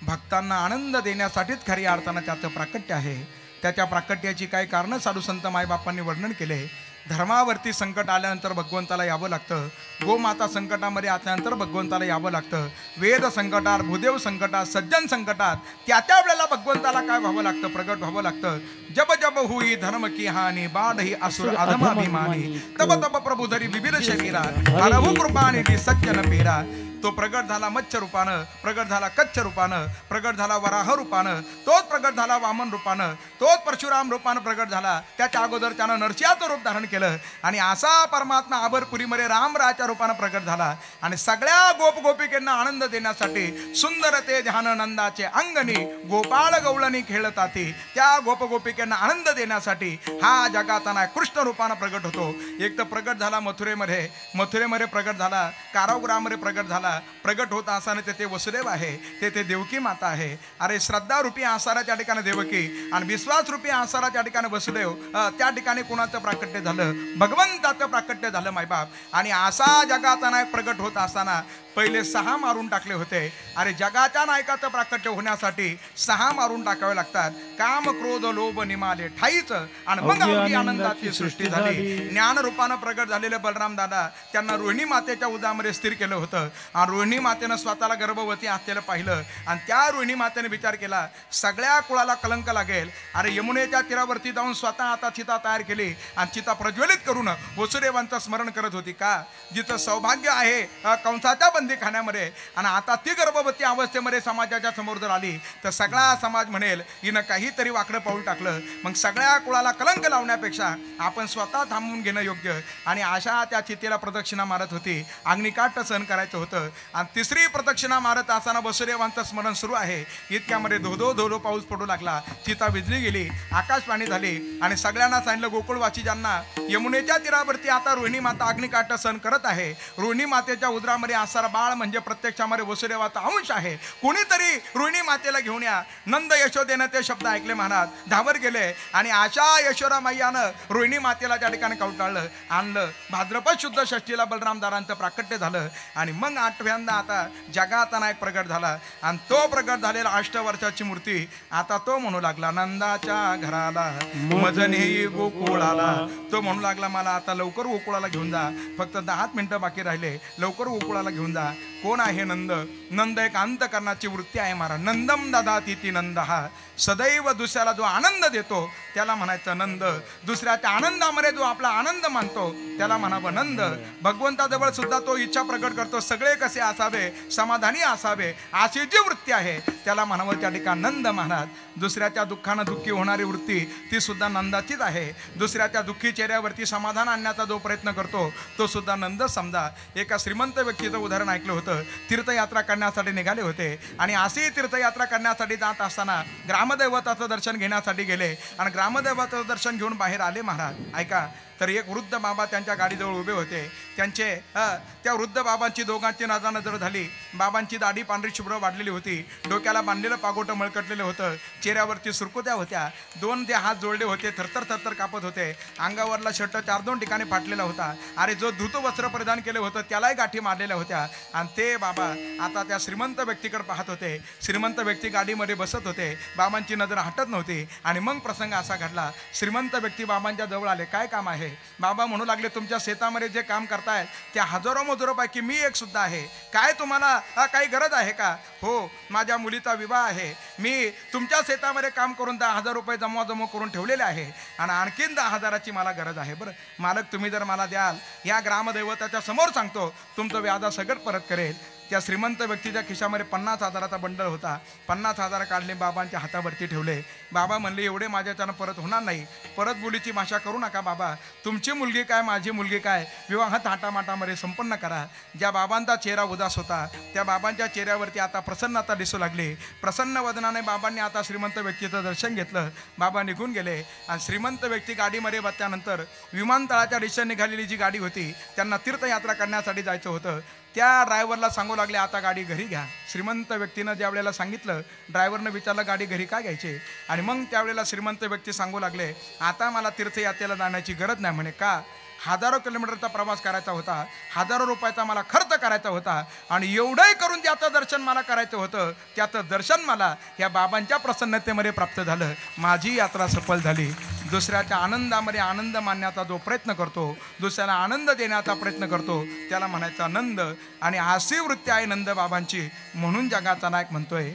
भक्तांना आनंद देण्यासाठीच खरी अर्थानं त्याचं प्राकट्य आहे. त्याच्या प्राकट्याची काही कारणं साधू संत मायबापांनी वर्णन केले. धर्मावरती संकट आल्यानंतर भगवंताला यावं लागतं. गोमाता संकटामध्ये आल्यानंतर भगवंताला यावं लागतं. वेद संकटात, भूदेव संकटात, सज्जन संकटात त्या वेळेला भगवंताला काय व्हावं लागतं प्रगट व्हावं लागतं. जब जब हुई धर्म की हानी बाढ़ ही असुर अधमाभिमानी तब तब प्रभु धरी विविध शरीरा हरहु कृपाने दी सज्जन पेरा. तो प्रगट झाला मत्स्य रूपानं, प्रगट झाला कच्छ रूपानं, प्रगट झाला वराह रूपानं, तोच प्रगट झाला वामन रूपानं, तोच परशुराम रूपानं प्रगट झाला. त्याच्या अगोदर त्यानं नरसिंहाचं रूप धारण केलं आणि असा परमात्मा आबरपुरीमध्ये रामराच्या रूपानं प्रगट झाला. आणि सगळ्या गोपगोपिकेंना आनंद देण्यासाठी सुंदर ते ध्यान नंदाचे अंगणी गोपाळ गवळणी खेळताती. त्या गोपगोपिकेंना आनंद देण्यासाठी हा जगाचा नाय कृष्ण रूपानं प्रगट होतो. एक तर प्रगट झाला मथुरेमध्ये प्रगट झाला, कारागृहामध्ये प्रगट झाला. प्रगट होत असताना तेथे वसुदेव आहे, तेथे देवकी माता आहे. अरे श्रद्धा रूपी आसारा त्या ठिकाणी देवकी आणि विश्वास रूपी आसारा त्या ठिकाणी वसुदेव. त्या ठिकाणी कुणाचं प्राकट्य झालं भगवंताचं प्राकट्य झालं मायबाप. आणि असा जगाचा नायक प्रगट होत असताना पहिले 6 मारून टाकले होते. अरे जगाच्या नायकाचं प्राकट्य होण्यासाठी 6 मारून टाकावे लागतात. काम क्रोध लोभ निमाले ठाईच आणि मग आपली आनंदाची सृष्टी झाली. ज्ञान रूपानं प्रगट झालेले बलराम दादा त्यांना रोहिणी मातेच्या उदामध्ये स्थिर केलं होतं. आणि रोहिणी मातेनं स्वतःला गर्भवती असलेलं पाहिलं आणि त्या रोहिणी मातेने विचार केला सगळ्या कुळाला कलंक लागेल. अरे यमुनेच्या तीरावरती जाऊन स्वतः आता चिता तयार केली आणि चिता प्रज्वलित करून वसुदेवांचं स्मरण करत होती. का जिथं सौभाग्य आहे कंसाच्या बंदी खाण्यामध्ये आणि आता ती गर्भवती अवस्थेमध्ये समाजाच्या समोर जर आली तर सगळा समाज म्हणेल हिनं काहीतरी वाकडं पाऊल टाकलं. मग सगळ्या कुळाला कलंक लावण्यापेक्षा आपण स्वतः थांबून घेणं योग्य. आणि अशा त्या चितेला प्रदक्षिणा मारत होती. अग्निकाठ सहन करायचं होतं. आणि तिसरी प्रदक्षिणा मारत असताना वसुदेवांचं स्मरण सुरू आहे. इतक्यामध्ये धोधो धोधो पाऊस पडू लागला. चिता विजली गेली, आकाश पाणी झाली आणि सगळ्यांना सांगितलं गोकुळवासी ज्यांना यमुनेच्या तीरावरती आता रोहिणी माता अग्निकाठ सहन करत आहे. रोहिणी मातेच्या उदरामध्ये असणारा बाळ म्हणजे प्रत्यक्षामध्ये वसुदेवाचा अंश आहे. कोणीतरी रोहिणी मातेला घेऊन या. नंद यशोदेनं ते शब्द ऐकले महाराज धावर गेले आणि अशा यशोदा मैयानं रोहिणी मातेला त्या ठिकाणी कवटाळलं आणलं. भाद्रपद शुद्ध षष्टीला बलरामदारांचं प्राकट्य झालं आणि मग 8व्यांदा आता जगाचा नायक प्रगट झाला. आणि तो प्रगट झालेला 8 वर्षाची मूर्ती आता तो म्हणू लागला नंदाच्या घराला मजने गोकुळाला. तो म्हणू लागला मला आता लवकर गोकुळाला घेऊन जा. फक्त 10 मिनिटं बाकी राहिले, लवकर गोकुळाला घेऊन जा. कोण आहे नंद? नंद एक अंतकरणाची वृत्ती आहे महाराज. नंदम ददाति ती नंद हा सदैव दुसऱ्याला जो आनंद देतो त्याला म्हणायचं नंद. दुसऱ्याच्या आनंदामध्ये जो आपला आनंद मानतो त्याला म्हणावं नंद. भगवंताजवळ सुद्धा तो इच्छा प्रकट करतो सगळे कसे असावे, समाधानी असावे अशी जी वृत्ती आहे त्याला म्हणावं त्या ठिकाणी नंद महाराज. दुसऱ्याच्या दुःखानं दुःखी होणारी वृत्ती ती सुद्धा नंदाचीच आहे. दुसऱ्याच्या दुःखी चेहऱ्यावरती समाधान आणण्याचा जो प्रयत्न करतो तो सुद्धा नंद समजा. एका श्रीमंत व्यक्तीचं उदाहरण ऐकलं होतं. तीर्थयात्रा करण्यासाठी निघाले होते आणि अशी तीर्थयात्रा करण्यासाठी जात असताना ग्रामदैवताचं दर्शन घेण्यासाठी गेले आणि ग्रामदैवताचं दर्शन घेऊन बाहेर आले महाराज. ऐका तर एक वृद्ध बाबा त्यांच्या गाडीजवळ उभे होते. त्यांचे त्या वृद्ध बाबांची दोघांची नजर झाली. बाबांची दाढी पांढरी शुभ्र वाढलेली होती. डोक्यात डोक्याला बांधलेलं पागोटं मळकटलेलं होतं, चेहऱ्यावरती सुरकुत्या होत्या, 2 ते हात जोडले होते, थरथर थरथर कापत होते, अंगावरला शर्ट 4-2 ठिकाणी फाटलेला होता. अरे जो धुतो वस्त्र परिधान केलं होतं त्यालाही गाठी मारलेल्या होत्या. आणि ते बाबा आता त्या श्रीमंत व्यक्तीकडे पाहत होते. श्रीमंत व्यक्ती गाडीमध्ये बसत होते, बाबांची नजर हटत नव्हती. आणि मग प्रसंग असा घडला, श्रीमंत व्यक्ती बाबांच्या जवळ आले. काय काम आहे? बाबा म्हणू लागले, तुमच्या शेतामध्ये जे काम करतायत त्या हजारो मजुरापैकी मी एक सुद्धा आहे. काय तुम्हाला काही गरज आहे का? हो, माझ्या मुलीचा विवाह आहे, मी तुमच्या शेतामध्ये काम करून 10,000 रुपये जमा करून ठेवलेले आहे आणि आणखीन 10,000ची मला गरज आहे. बरं मालक, तुम्ही जर मला द्याल, या ग्रामदैवताच्या समोर सांगतो तुमचं व्याजासकट परत करेल. त्या श्रीमंत व्यक्तीच्या खिशामध्ये 50,000चा बंडल होता. 50,000 काढले, बाबांच्या हातावरती ठेवले. बाबा म्हणले, एवढे माझ्याच्यानं परत होणार नाही, परत बोलीची भाषा करू नका बाबा, तुमची मुलगी काय माझी मुलगी काय, विवाह थाटामाटामध्ये संपन्न करा. ज्या बाबांचा चेहरा उदास होता त्या बाबांच्या चेहऱ्यावरती आता प्रसन्नता दिसू लागली. प्रसन्न वदनाने बाबांनी आता श्रीमंत व्यक्तीचं दर्शन घेतलं. बाबा निघून गेले आणि श्रीमंत व्यक्ती गाडीमध्ये बसल्यानंतर विमानतळाच्या दिशेने निघालेली जी गाडी होती, त्यांना तीर्थयात्रा करण्यासाठी जायचं होतं, त्या ड्रायव्हरला सांगू लागले, आता गाडी घरी घ्या. श्रीमंत व्यक्तीनं ज्या वेळेला सांगितलं, ड्रायव्हरनं विचारलं, गाडी घरी काय घ्यायची? आणि मग त्यावेळेला श्रीमंत व्यक्ती सांगू लागले, आता मला तीर्थयात्रेला जाण्याची गरज नाही म्हणे. का? हजारो किलोमीटरचा प्रवास करायचा होता, हजारो रुपयाचा मला खर्च करायचा होता आणि एवढंही करून ज्याचं दर्शन मला करायचं होतं त्याचं दर्शन मला या बाबांच्या प्रसन्नतेमध्ये प्राप्त झालं. माझी यात्रा सफल झाली. दुसऱ्याच्या आनंदामध्ये आनंद मानण्याचा जो प्रयत्न करतो, दुसऱ्याला आनंद देण्याचा प्रयत्न करतो, त्याला म्हणायचा नंद. आणि अशी वृत्ती आहे नंद बाबांची. म्हणून जगाचा नायक म्हणतोय,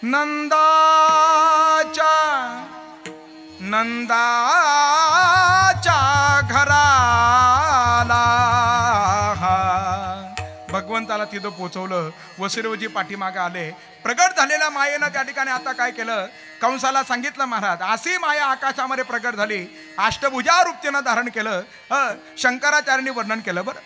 नंदाच्या घराला. भगवंताला तिथं पोचवलं. वसुदेवजी पाठीमागे आले. प्रगट झालेल्या मायेनं त्या ठिकाणी आता काय केलं, कंसाला सांगितलं, महाराज अशी माया आकाशामध्ये प्रगट झाली, अष्टभुजा रूप तिनं धारण केलं. शंकराचार्यांनी वर्णन केलं. बरं,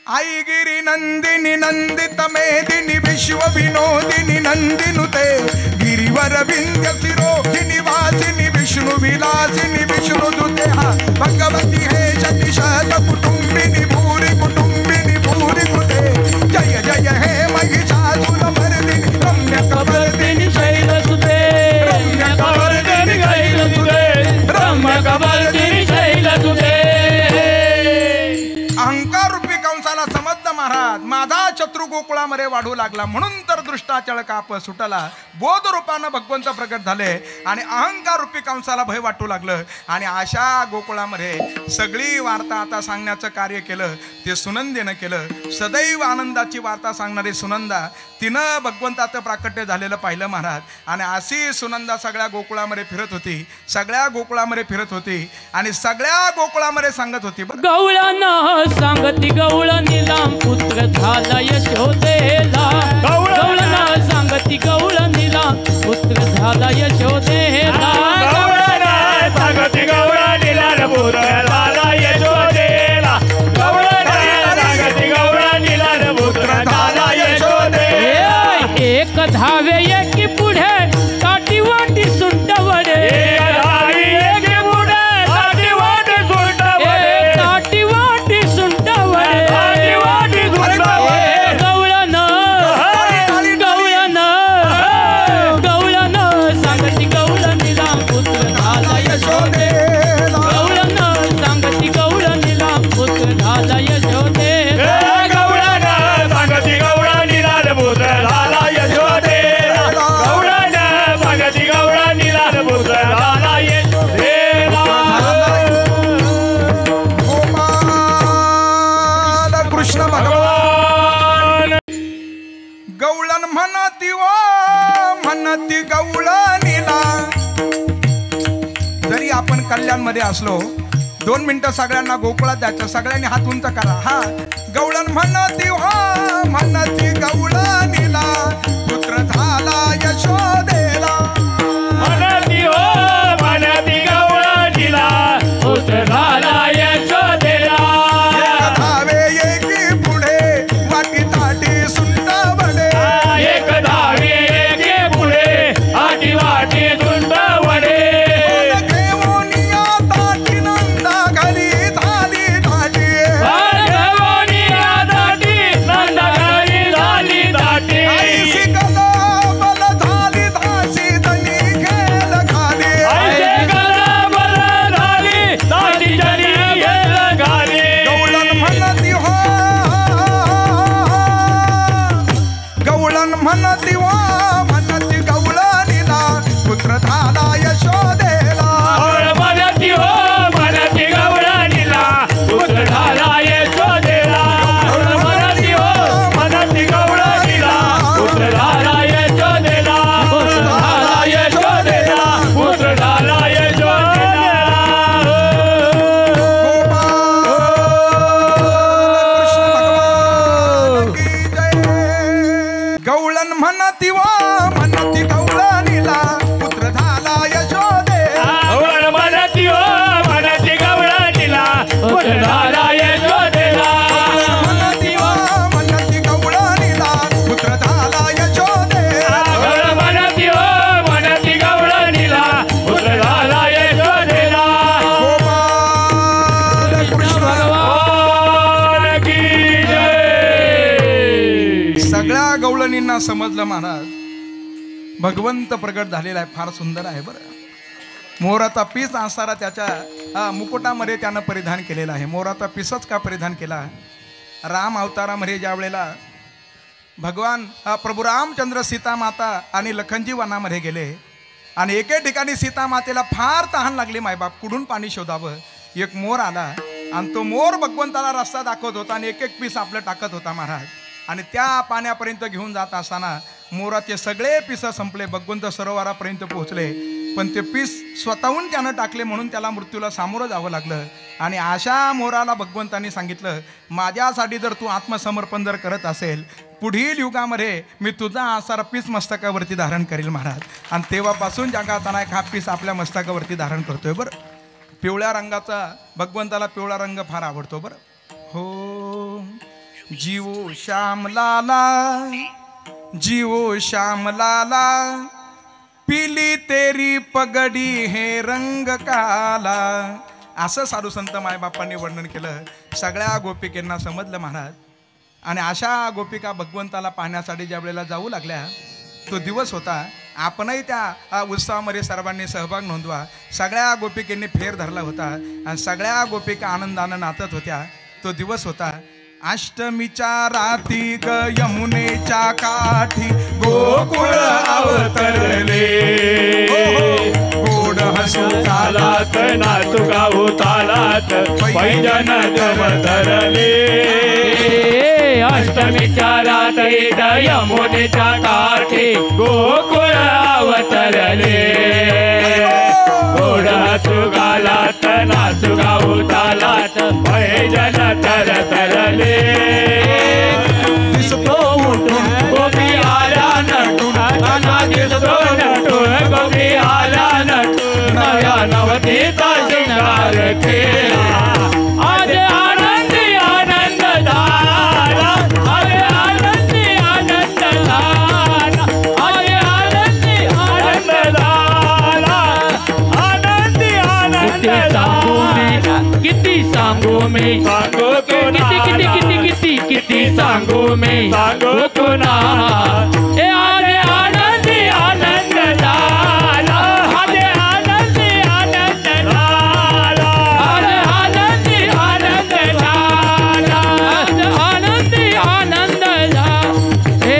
आई गिरी नंदिनी नंदित मेदिनी विश्व विनोदिनी नंदिनुते गिरीवर विंध्य शिरोहिनी वासिनी विष्णु विलासिनी विष्णु दुते. हा भगवती हे शत कुटुंबिनी भूरी कुटुंबिनी भूरी कुटे. जय जय हे महिषासुर मर्दिनी रम्य कबर्दिनी शैलसुते. रम्य कबर्दिनी शैलसुते. रम्य कबर्दिनी शैलसुते. अहंकार रूपी कंसाला समजलं, महाराज माझा शत्रू गोकुळामध्ये वाढू लागला, म्हणून तर दृष्टाचळ काप सुटला. बोध रूपानं भगवंत प्रगट झाले आणि अहंकार रूपी कंसाला भय वाटू लागलं. आणि अशा गोकुळामध्ये सगळी वार्ता आता सांगण्याचं कार्य केलं ते सुनंदेनं केलं. सदैव आनंदाची वार्ता सांगणारी सुनंदा, तिनं भगवंताचं प्राकट्य झालेलं पाहिलं महाराज. आणि अशी सुनंदा सगळ्या गोकुळामध्ये फिरत होती, सगळ्या गोकुळामध्ये फिरत होती आणि सगळ्या गोकुळामध्ये सांगत होती. गवळण सांगती गवळ निलाम पुत्र झाला यशोदेला. गवळण सांगती गवळ निलाम पुत्र झाला यशोदेला. गवळण सांगती गवळ निलाम पुत्र झाला यशोदेला. गवळण सांगती गवळ निलाम पुत्र झाला यशोदेला. एक धावे एकी पुढे काठी वाटी सुंटवडे. जरी आपण कल्याणमध्ये असलो, 2 मिनिटं सगळ्यांना गोकुळात द्यायचं, सगळ्यांनी हात उंच करा. हा गवळण म्हणती गवळणीला पुत्र झाला यशोदेला. म्हणती गवळणीला पुत्र झाला यशोदेला. एक धावे एकी पुढे वाटी ताटी सुंटवडे. एक धावे एकी पुढे आटी वाटी सुंटवडे. घेऊनिया ताटी नंदा घरी झाली ताटी. घेऊनिया ताटी नंदा म्हणती वा म्हणती गवळणीला पुत्र झाला यशोदेला म्हणती हो म्हणती गवळणीला पुत्र झाला यशोदेला म्हणती हो म्हणती गवळणीला पुत्र झाला यशोदेला पुत्र झाला यशोदेला पुत्र झाला यशोदेला गवळण म्हणती वा म्हणती गवळणीला पुत्र झाला यशोदेला म्हणती हो म्हणती गवळणीला पुत्र झाला यशोदेला म्हणती वा म्हणती गवळणीला पुत्र झाला यशोदेला म्हणती हो म्हणती गवळणीला पुत्र झाला यशोदेला गोपाल कृष्ण भगवान की जय. सगळ्या गवळणींना समजलं महाराज भगवंत प्रगट झालेला आहे. फार सुंदर आहे बरं. मोराचा पीस आसारा त्याच्या मुकुटामध्ये त्यानं परिधान केलेला आहे. मोराचा पीसच का परिधान केला? राम अवतारामध्ये ज्या वेळेला भगवान प्रभू रामचंद्र सीता माता आणि लखनजी वनामध्ये गेले आणि एके ठिकाणी सीता मातेला फार तहान लागली. मायबाप कुठून पाणी शोधावं. एक मोर आला आणि तो मोर भगवंताला रस्ता दाखवत होता आणि एक एक पीस आपलं टाकत होता महाराज. आणि त्या पाण्यापर्यंत घेऊन जात असताना मोराचे सगळे पिसं संपले. भगवंत सरोवरापर्यंत पोहोचले पण ते पीस स्वतःहून त्यानं टाकले म्हणून त्याला मृत्यूला सामोरं जावं लागलं. आणि अशा मोराला भगवंतांनी सांगितलं माझ्यासाठी जर तू आत्मसमर्पण जर करत असेल पुढील युगामध्ये मी तुझा आसार पीस मस्तकावरती धारण करेल महाराज. आणि तेव्हापासून जगाताना एक हा पीस आपल्या मस्तकावरती धारण करतोय बरं. पिवळ्या रंगाचा भगवंताला पिवळा रंग फार आवडतो बरं. हो जीवो श्यामलाला जीवो श्यामलाला पिली तेरी पगडी हे रंग काला. असं साधू संत मायबापांनी वर्णन केलं. सगळ्या गोपिकेंना समजलं महाराज. आणि अशा गोपिका भगवंताला पाहण्यासाठी ज्या वेळेला जाऊ लागल्या तो दिवस होता. आपणही त्या उत्सवामध्ये सर्वांनी सहभाग नोंदवा. सगळ्या गोपिकेंनी फेर धरला होता आणि सगळ्या गोपिका आनंदानं नाचत होत्या. तो दिवस होता अष्टमीच्या राती ग यमुनेच्या काठी गोकुळ अवतरले. गोड हसू तालात नाचू गाऊ तालात पैजन जमधरले. अष्टमीच्या रात्री यमुनेच्या काठी गोकुळ अवतरले. गोड हसू गालात नाचू गाऊ तालात पैजन तरतरले. दिसतो उठून गोपी आला नटून नाना दिसतो नटून गोपी आला नटून नव्या नवतीचा शृंगार केला. आज आनंदी आनंद झाला आज आनंदी आनंद झाला आज आनंदी आनंद झाला आनंदी आनंद झाला. किती सांगू मी सांगू किती किती किती किती किती सांगू मी सांगू तुला. ए आरे आनंदी आनंद झाला आज आनंदी आनंद झाला आज आनंदी आनंद झाला आज आनंदी आनंद झाला. हे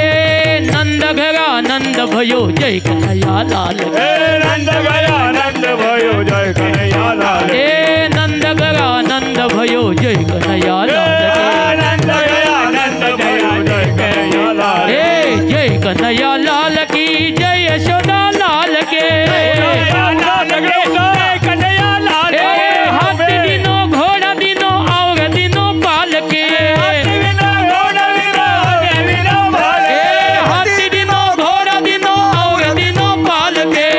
नंद घरा नंद भयो जय कन्हैया लाल. हे नंद घरा नंद भयो जय कन्हैया लाल. हे नंद घरा नंद भयो जय कन्हैया लाल. नंद घरा नंद भयो जय कन्हैया लाल. हे जय कन्हैया लाल की जय यशोदा लाल के. जय कन्हैया लाल. हाथी दिनो घोड़ा दिनो और दिनो पाल के. हाथी दिनो घोड़ा दिनो और दिनो पाल के.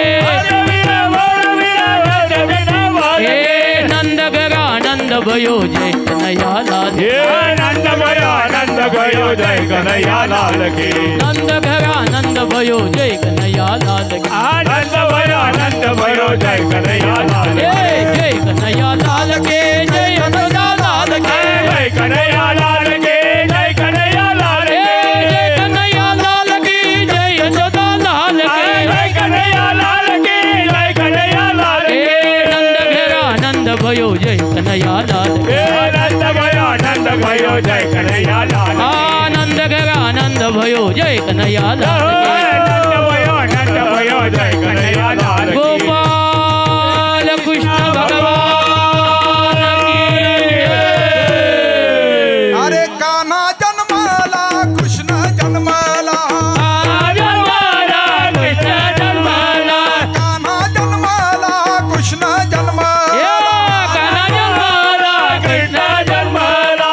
नंद घरा नंद भयो जय कन्हैया लाल. नंद घरा नंद भयो जय कन्हैया लाल के. नंद घरा नंद भयो जय कन्हैया लाल के. नंद घरा नंद भयो जय कन्हैया लाल. जय कन्हैया लाल के जय यशोदा लाल के. जय कन्हैया लाल के जय कन्हैया लाल के. जय कन्हैया लाल की जय यशोदा लाल के. जय कन्हैया लाल के जय कन्हैया लाल के. नंद घरा नंद भयो जय कन्हैया लाल. नंद भयो नंद भयो जय कन्हैया लाल. आनंद घरा नंद भयो जय कन्हैया लाल जय कन्हैया लाल की। गोपाल कृष्ण भगवान की अरे कान्हा जन्माला कृष्ण जन्माला जन्माला कृष्ण जन्माला कान्हा जन्माला कृष्ण जन्माला कान्हा जन्माला कृष्ण जन्माला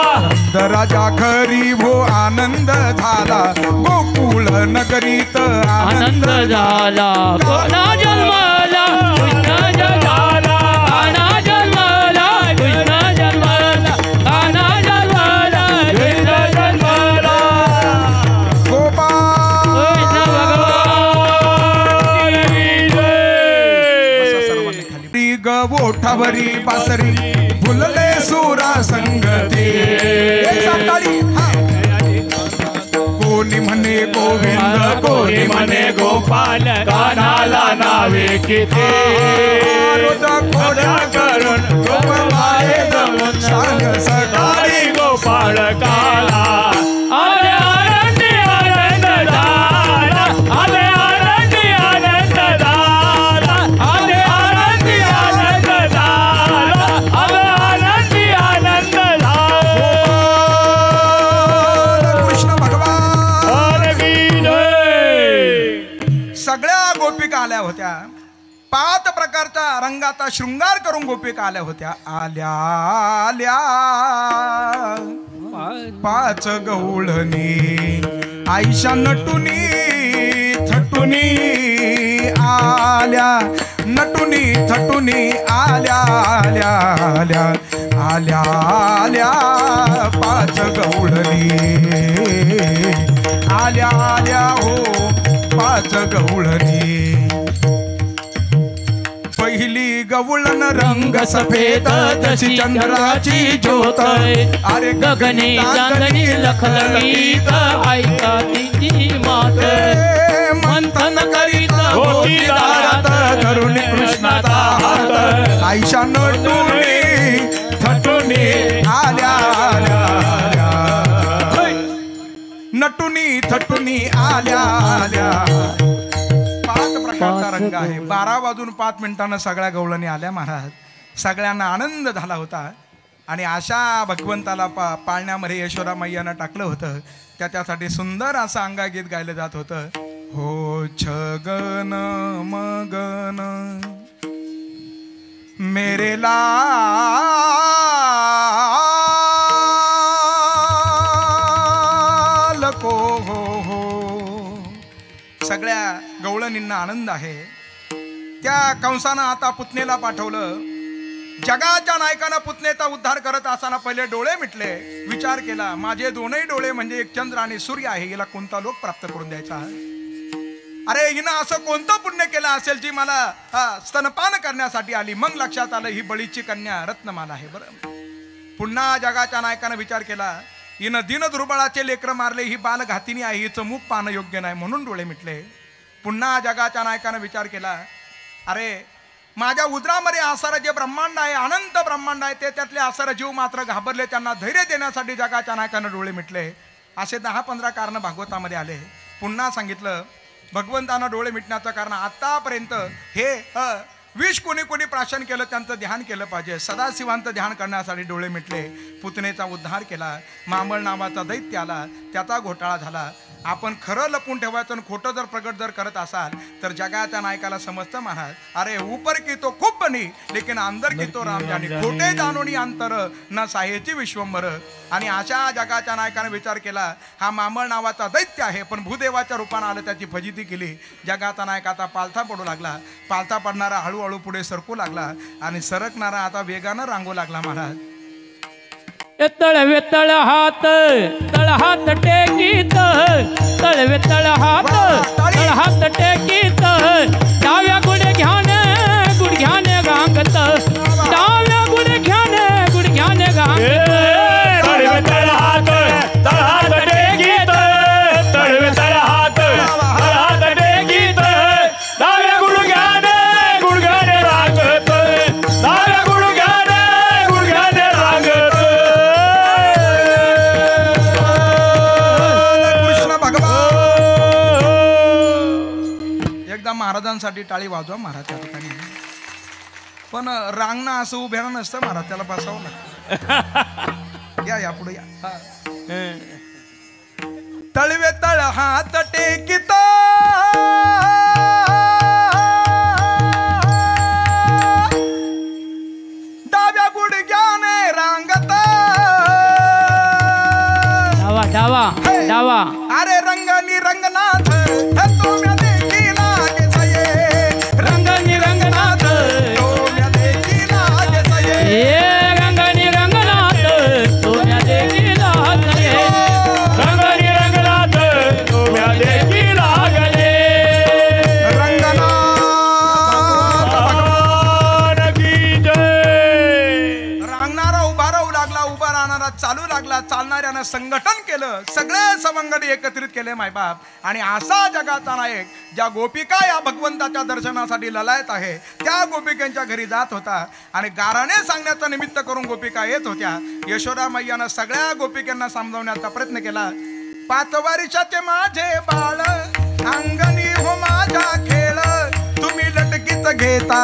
राजा घरी भो आनंद झाला गोकुळ नगरीत आनंद झाला कान्हा जन्माला कृष्ण जन्माला कान्हा जन्माला कृष्ण जन्माला कान्हा जन्माला कृष्ण जन्माला गोपाल कृष्ण भगवान की जय. सर्वांनी खाली गवोठावरी बासरी फुलले सुरा संगती कोणी म्हणे गोविंद कोणी म्हणे गोपाल कानाला नावे किती खोड्या करून गोपाळे जमून सांग सकाळी गोपाळ काला आले आनंदी आनंद झाला आले आनंदी आनंद झाला आले आनंदी आनंद झाला आले आनंदी आनंद झाला कृष्ण भगवान की जय. सगळ्या गोपिका आल्या होत्या 5 प्रकारच्या रंगाचा शृंगार करून गोपिका आल्या होत्या आल्या आल्या 5 गवळणी आईशा नटुनी थटुनी आल्या नटुनी थटुनी आल्या आल्या आल्या आल्या आल्या 5 गवळणी आल्या आल्या हो 5 गवळणी पहिली गवळण रंग सफेद जशी चंद्राची ज्योत अरे गगनी चांदणी लखलखीत ऐका तिची मात मंथन करीत होती दारात धरून कृष्णाचा हात आईशा नटुनी थटुनी आल्या आल्या आल्या नटुनी थटुनी आल्या आल्या 5 प्रकारचा रंग आहे 12 वाजून 5 मिनिटांना सगळ्या गवळणी आल्या महाराज सगळ्यांना आनंद झाला होता आणि अशा भगवंताला पाळण्यामध्ये यशोदा मैयानं टाकलं होतं त्यासाठी सुंदर असं अंगागीत गायलं जात होतं हो छगन मगन मेरे लाल को हो सगळ्या गवळणींना आनंद आहे त्या कंसानं आता पुतनेला पाठवलं जगाच्या नायकानं पुतनेचा उद्धार करत असताना पहिले डोळे मिटले विचार केला माझे दोनही डोळे म्हणजे एक चंद्र आणि सूर्य आहे हिला कोणता लोक प्राप्त करून द्यायचा अरे हिनं असं कोणतं पुण्य केलं असेल जी मला स्तनपान करण्यासाठी आली मग लक्षात आलं ही बळीची कन्या रत्नमाला आहे बरं पुन्हा जगाच्या नायकानं विचार केला हिनं दीनदुर्बळाचे लेकर मारले ही बालघातिनी आहे हिचं मूक पाहणं योग्य नाही म्हणून डोळे मिटले पुन्हा जगाच्या नायकानं विचार केला अरे माझ्या उदरामध्ये आसार जे ब्रह्मांड आहे अनंत ब्रह्मांड आहे ते त्यातले आसार जीव मात्र घाबरले त्यांना धैर्य देण्यासाठी जगाच्या नायकानं डोळे मिटले असे 10-15 कारण भागवतामध्ये आले पुन्हा सांगितलं भगवंतानं डोळे मिटण्याचं कारण आतापर्यंत हे विष कोणी कोणी प्राशन केलं त्यांचं ध्यान केलं पाहिजे सदाशिवांचं ध्यान करण्यासाठी डोळे मिटले पुतनेचा उद्धार केला मामळ नावाचा दैत्य आला त्याचा घोटाळा झाला आपण खरं लपून ठेवायचं आणि खोटं जर प्रगट जर करत असाल तर जगाच्या नायकाला समजतं महाराज अरे ऊपर की तो खूप बनी लेकिन अंदर की तो राम जानी खोटे जाणोनी अंतर न साहेची विश्वंभर आणि अशा जगाच्या नायकाने विचार केला हा मामळ नावाचा दैत्य आहे पण भूदेवाच्या रूपानं आलं त्याची फजिती केली जगाचा नायक आता पालथा पडू लागला पालथा पडणारा हळूहळू पुढे सरकू लागला आणि सरकणारा आता वेगानं रांगू लागला महाराज तळवे तळ हात टेकीत तळवे तळ हात टेकीत डाव्या गुडघ्याने गांगत डाव्या गुडघ्याने गांगत तळवे तळ हात टेकीत तळवे तळ हात टेकीत डाव्या गुडघ्याने रांगत डाव्या गुडघ्याने रांगत कृष्ण भगवान महाराजांसाठी टाळी वाजवा महाराज त्या ठिकाणी. पण रांगणं असं उभे राहणं नसतं महाराज, त्याला बसावं लागतं. या पुढे या. तळवे तळ हात टेकित डाव्या गुडघ्याने रांगत. डावा डावा. अरे रंगानी रंगनाथ तुम्ही देखील सये. रंगानी रंगनाथ तुम्ही देखील सये. हे रंगानी रंगनाथ तुम्ही देखील लागले. रंगानी रंगनाथ तुम्ही देखील लागले. रंगनाथ भगवान की जय. रांगणारा उभा राहू लागला, उभा राहणारा चालू लागला, चालणाऱ्यानं संघटन केलं, सगळे सवंगडी एकत्रित केले मायबाप. आणि असा जगाचा नायक ज्या गोपिका या भगवंताच्या दर्शनासाठी ललायत आहे त्या गोपिकांच्या घरी जात होता. आणि गाराने सांगण्याचं निमित्त करून गोपिका येत होत्या. यशोदा मैयानं सगळ्या गोपिकांना समजावण्याचा प्रयत्न केला. 5 वर्षाचे माझे बाळ अंगणी हो माझ्या खेळ, तुम्ही लटकीत घेता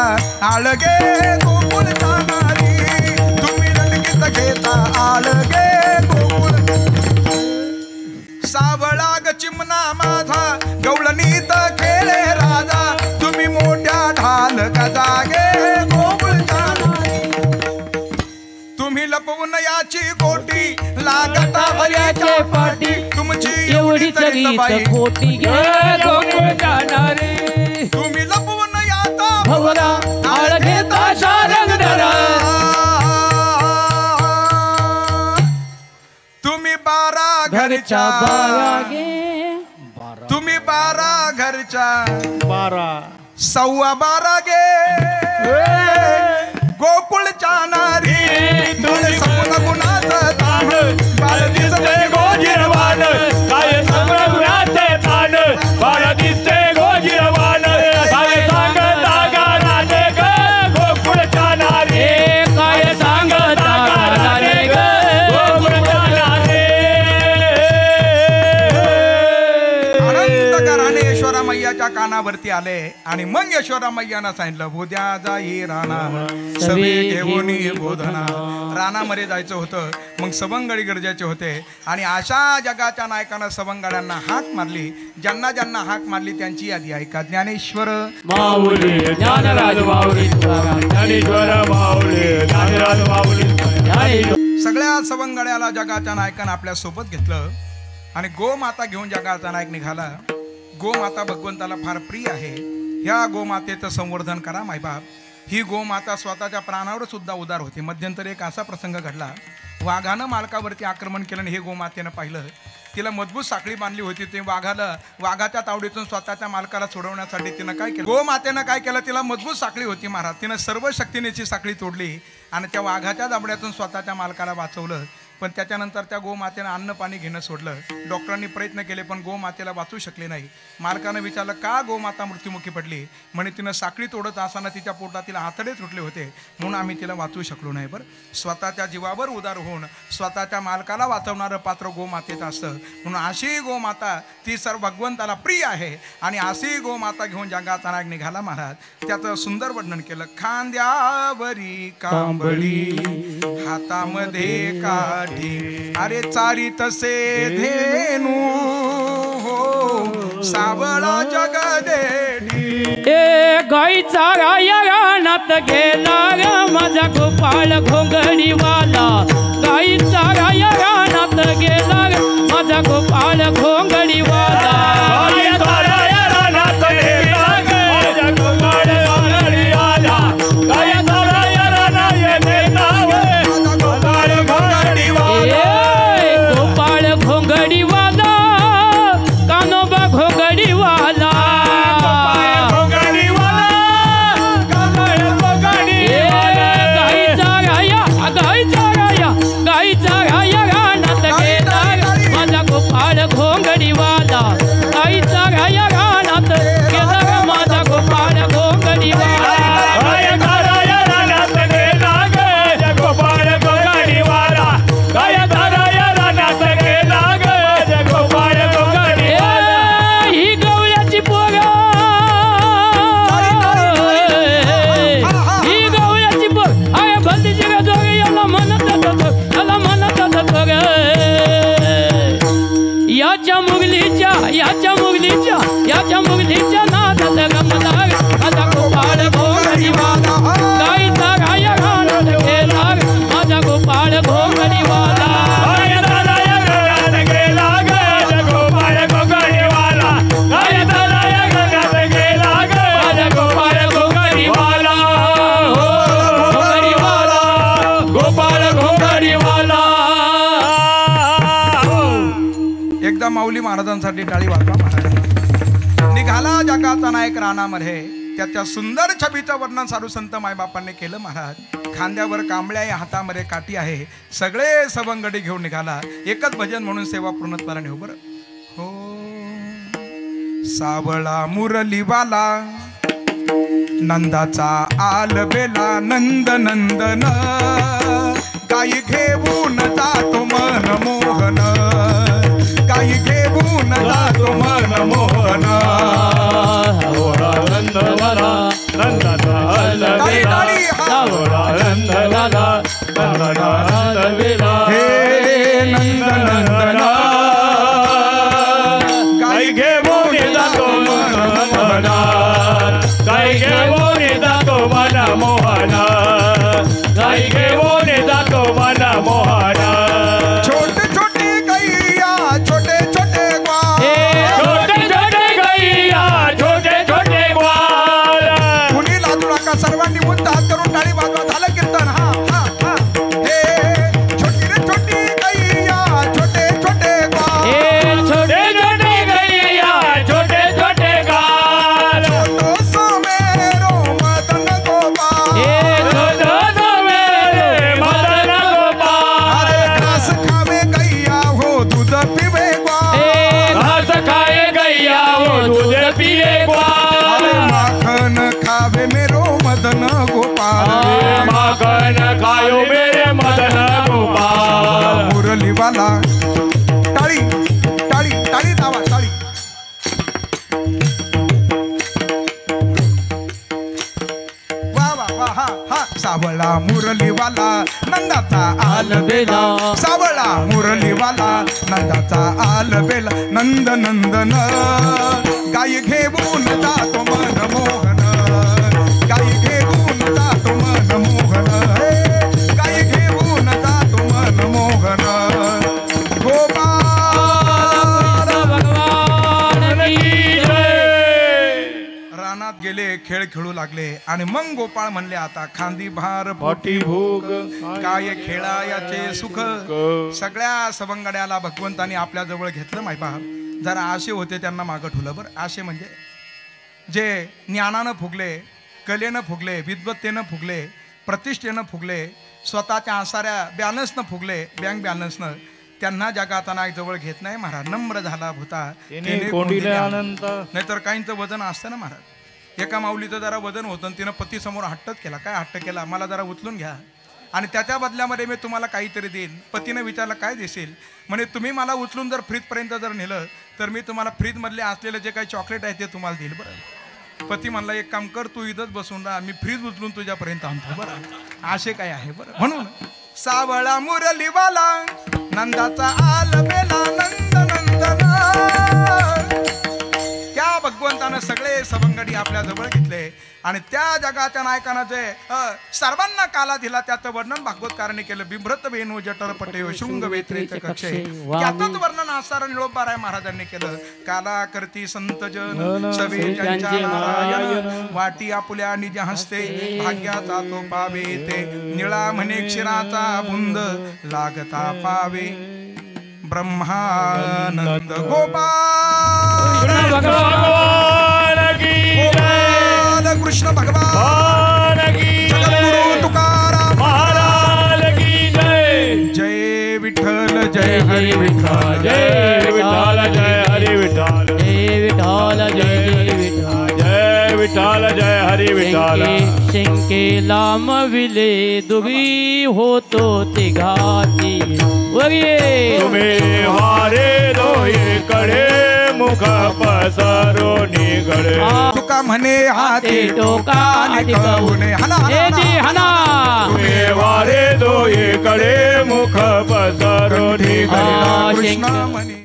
आळगे गोकुळ जाणारी. तुम्ही लटकीत घेता आळगे गोकुळ. सावळा ग चिमणा माझा गवळणीत खेळे राजा, तुम्ही मोठ्या ढाल गजागे गोकुळ जाणारी. तुम्ही लपवून याची गोटी लागता भल्याच्या पाठी, तुमची एवढी तरी बाई. खोटी गे गोकुळ जाणारे. तुम्ही लपवून याचा भवरा आळ घेता शारंगधरा. तुम्ही 12 घरच्या बारागे. तुम्ही 12 घरच्या 12.15 गे गोकुळच्या नारी. तुळे सपन गुणाचं ताण बाळ दिसते गोजिरवान काय संग्रामाचे ताण. बाळ दिसते गोजिरवान काय सांगता गाणे ग गोकुळच्या नारी. काय सांगता गाणे ग गोकुळच्या नारी. अनंत घराणे यशोदा मैयाच्या कानावरती आले. आणि मग यशोदा मैयानं सांगितलं उद्या जाई राणा सवे घेऊन बोधना. रानामध्ये जायचं होतं, मग सवंगडी गरजेचे होते. आणि अशा जगाच्या नायकानं सवंगड्यांना हाक मारली. ज्यांना ज्यांना हाक मारली त्यांची यादी ऐका. ज्ञानेश्वर माऊली ज्ञानराज माऊली ज्ञानेश्वर माऊली ज्ञानराज माऊली. सगळ्या सवंगड्याला जगाच्या नायकानं आपल्या सोबत घेतलं. आणि गोमाता घेऊन जगाचा नायक निघाला. गोमाता भगवंताला फार प्रिय आहे. ह्या गोमातेचं संवर्धन करा मायबाप. ही गोमाता स्वतःच्या प्राणावर सुद्धा उदार होती. मध्यंतरी एक असा प्रसंग घडला, वाघानं मालकावरती आक्रमण केलं आणि हे गोमातेनं पाहिलं. तिला मजबूत साखळी बांधली होती. ते वाघाच्या तावडीतून स्वतःच्या मालकाला सोडवण्यासाठी तिनं काय केलं, गोमातेनं काय केलं, तिला मजबूत साखळी होती महाराज. तिनं सर्व शक्तीनेची साखळी तोडली आणि त्या वाघाच्या दाबड्यातून स्वतःच्या मालकाला वाचवलं. पण त्याच्यानंतर त्या गोमातेनं अन्न पाणी घेणं सोडलं. डॉक्टरांनी प्रयत्न केले पण गोमातेला वाचू शकले नाही. मालकानं विचारलं का गोमाता मृत्युमुखी पडली. म्हणे तिनं साखळी तोडत असताना तिच्या पोटातील आतडे तुटले होते म्हणून आम्ही तिला वाचू शकलो नाही. बरं, स्वतःच्या जीवावर उदार होऊन स्वतःच्या मालकाला वाचवणारं पात्र गोमातेचं असतं. म्हणून अशी गोमाता ती सर्व भगवंताला प्रिय आहे. आणि अशी गोमाता घेऊन जगाचा नायक निघाला महाराज. त्याचं सुंदर वर्णन केलं. खांद्यावरी कांबळी हातामध्ये काठी, अरे चारी तसे धेनू हो सावळा जगदेडी. ए गाईचा राया रानात गेला ग माझा गोपाळ घोंगडीवाला. गाईचा राया रानात गेला ग माझा गोपाळ घोंगडीवाला. गोपाळ घोंगडीवाला कानोबा घोंगडीवाला. गाईचा राया रानात गेला माझा गोपाळ घोंगडी. मुरलीच्या याच्या मुरलीच्या नादात रमला माझा गोपाळ घोंगडीवाला गाईचा राय घालत गेला माझा गोपाळ घोंगडीवाला गायचा राय घरात गेला ग गोपाळ घोंगडीवाला गायचा राय घरात गेला ग माझा गोपाळ घोंगडीवाला घोंगडीवाला गोपाळ घोंगडीवाला एकदा माऊली महाराजांसाठी टाळी वाजवा महाराज. निघाला जगाचा नायक रानामध्ये त्याच्या सुंदर छबीचं वर्णन साधू संत मायबापांनी केलं महाराज. खांद्यावर कांबळ्या आहे, हातामध्ये काठी आहे, सगळे सवंगडी घेऊन निघाला. एकच भजन म्हणून सेवा पूर्णत्वाला नेऊ बरं. हो सावळा मुरलीवाला नंदाचा आलबेला नंद नंदन गाई घेऊन जातो मन मोहन गाई घेऊन जातो मन मोहन नंदलाला नंदाचा अलबेला सावळा नंदलाला नंदाचा अलबेला हे नंद नंदन गाई घेऊन जातो मन मोहना गाई घेऊन जातो मन मोहना गाई घेऊन जातो मन मोहना छोटे छोटे गैया छोटे छोटे ग्वाल छोटे छोटे गैया छोटे छोटे ग्वाल कुणी लादूळा का सर्वांनी मुद्दा करून टाळी वाजवा. झालं कीर्तन. हा हा हा हे छोटी रे छोटी गैया छोटे छोटे ग्वाल छोटे छोटे गैया छोटे छोटे गाल छोटो सोमेरो मदन गोपाल छोटो सोमेरे मदन गोपाल अरे घास खावे गैया हो दूध पिवे ग्वाल घास खाए गैया वो दूध पिए अरे ग्वाल माखन खावे मेरो मदन गोपाल माखन खायो मेरे मदन गोपाल मुरलीवाला टाळी टाळी टाळी दावा टाळी. वा वा वा हा हा सावळा मुरलीवाला नंदाचा आलबेला सावळा मुरलीवाला नंदाचा आलबेला नंद नंदन गाई घेऊन जातो मन मोहन गाई घेऊन जातो मन मोहन हे गाई घेऊन जातो मन मोहन गोपाल भगवान की रानात गेले खेळ खेळू लागले आणि मग गोपाळ म्हणले आता खांदी भार पोटी भूक काय खेळायाचे सुख. सगळ्या सवंगड्याला भगवंतानी आपल्या जवळ घेतलं मायबा. जरा आशे होते त्यांना मागं ठेवलं बरं. आशे म्हणजे जे ज्ञानानं फुगले, कलेनं फुगले, विद्वत्तेनं फुगले, प्रतिष्ठेनं फुगले, स्वतःच्या आसाऱ्या बॅलन्सनं फुगले, बँक बॅलन्सनं, त्यांना जगाचा नायक जवळ घेत नाही महाराज. नम्र झाला भूता कोंडीले अनंत नाहीतर काहींचं वजन असतं ना महाराज. एका माऊलीचं जरा वजन होतं तिनं पतीसमोर हट्टच केला. काय हट्ट केला? मला जरा उचलून घ्या आणि त्याच्या बदल्यामध्ये मी तुम्हाला काहीतरी देईन. पतीनं विचारलं काय देशील? म्हणे तुम्ही मला उचलून जर फ्रीजपर्यंत जर नेलं तर मी तुम्हाला फ्रीजमधले असलेले जे काही चॉकलेट आहे ते तुम्हाला देईल बरं. पती म्हणला एक काम कर तू इथंच बसून राहा, मी फ्रीज उचलून तुझ्यापर्यंत आणतो बरं. असे काय आहे बरं. म्हणून सावळा मुरलीवाला नंदाचा आलबेला नंद नंदना त्या भगवंतानं सगळे सवंगडी आपल्या जवळ घेतले आणि त्या जगाच्या नायकानं जे सर्वांना काला दिला त्याचं वर्णन भागवतकारांनी केलं. बिभ्रत वेणू जटर पटयो शृंग वेत्रेच कक्षे त्यातच वर्णन आसार निळोबाराय महाराजांनी केलं. काला करती संत जन सवे ज्यांच्या नारायण वाटी आपुल्या निज हस्ते भाग्याचा तो पावे ते निळा म्हणे क्षीराचा बुंद लागता पावे ब्रह्मानंद गोपाल भगवान की गोपाल कृष्ण भगवान की जगद्गुरु तुकाराम महाराज की जय. जय विठ्ठल जय हरी विठ्ठल जय विठ्ठल जय हरी विठ्ठल जय विठ्ठल जय विठ्ठल जय विठ्ठल जय हरी विठ्ठल. शंके लांब विले दुबी होतो तिघाती वगे तुम्ही वारे दोहीकडे मुख पसरो निगडे. तुका म्हणे हाती टोका ठिकाणे हना हना तुम्ही वारे दोहीकडे मुख पसरो निगडे. कृष्ण म्हणे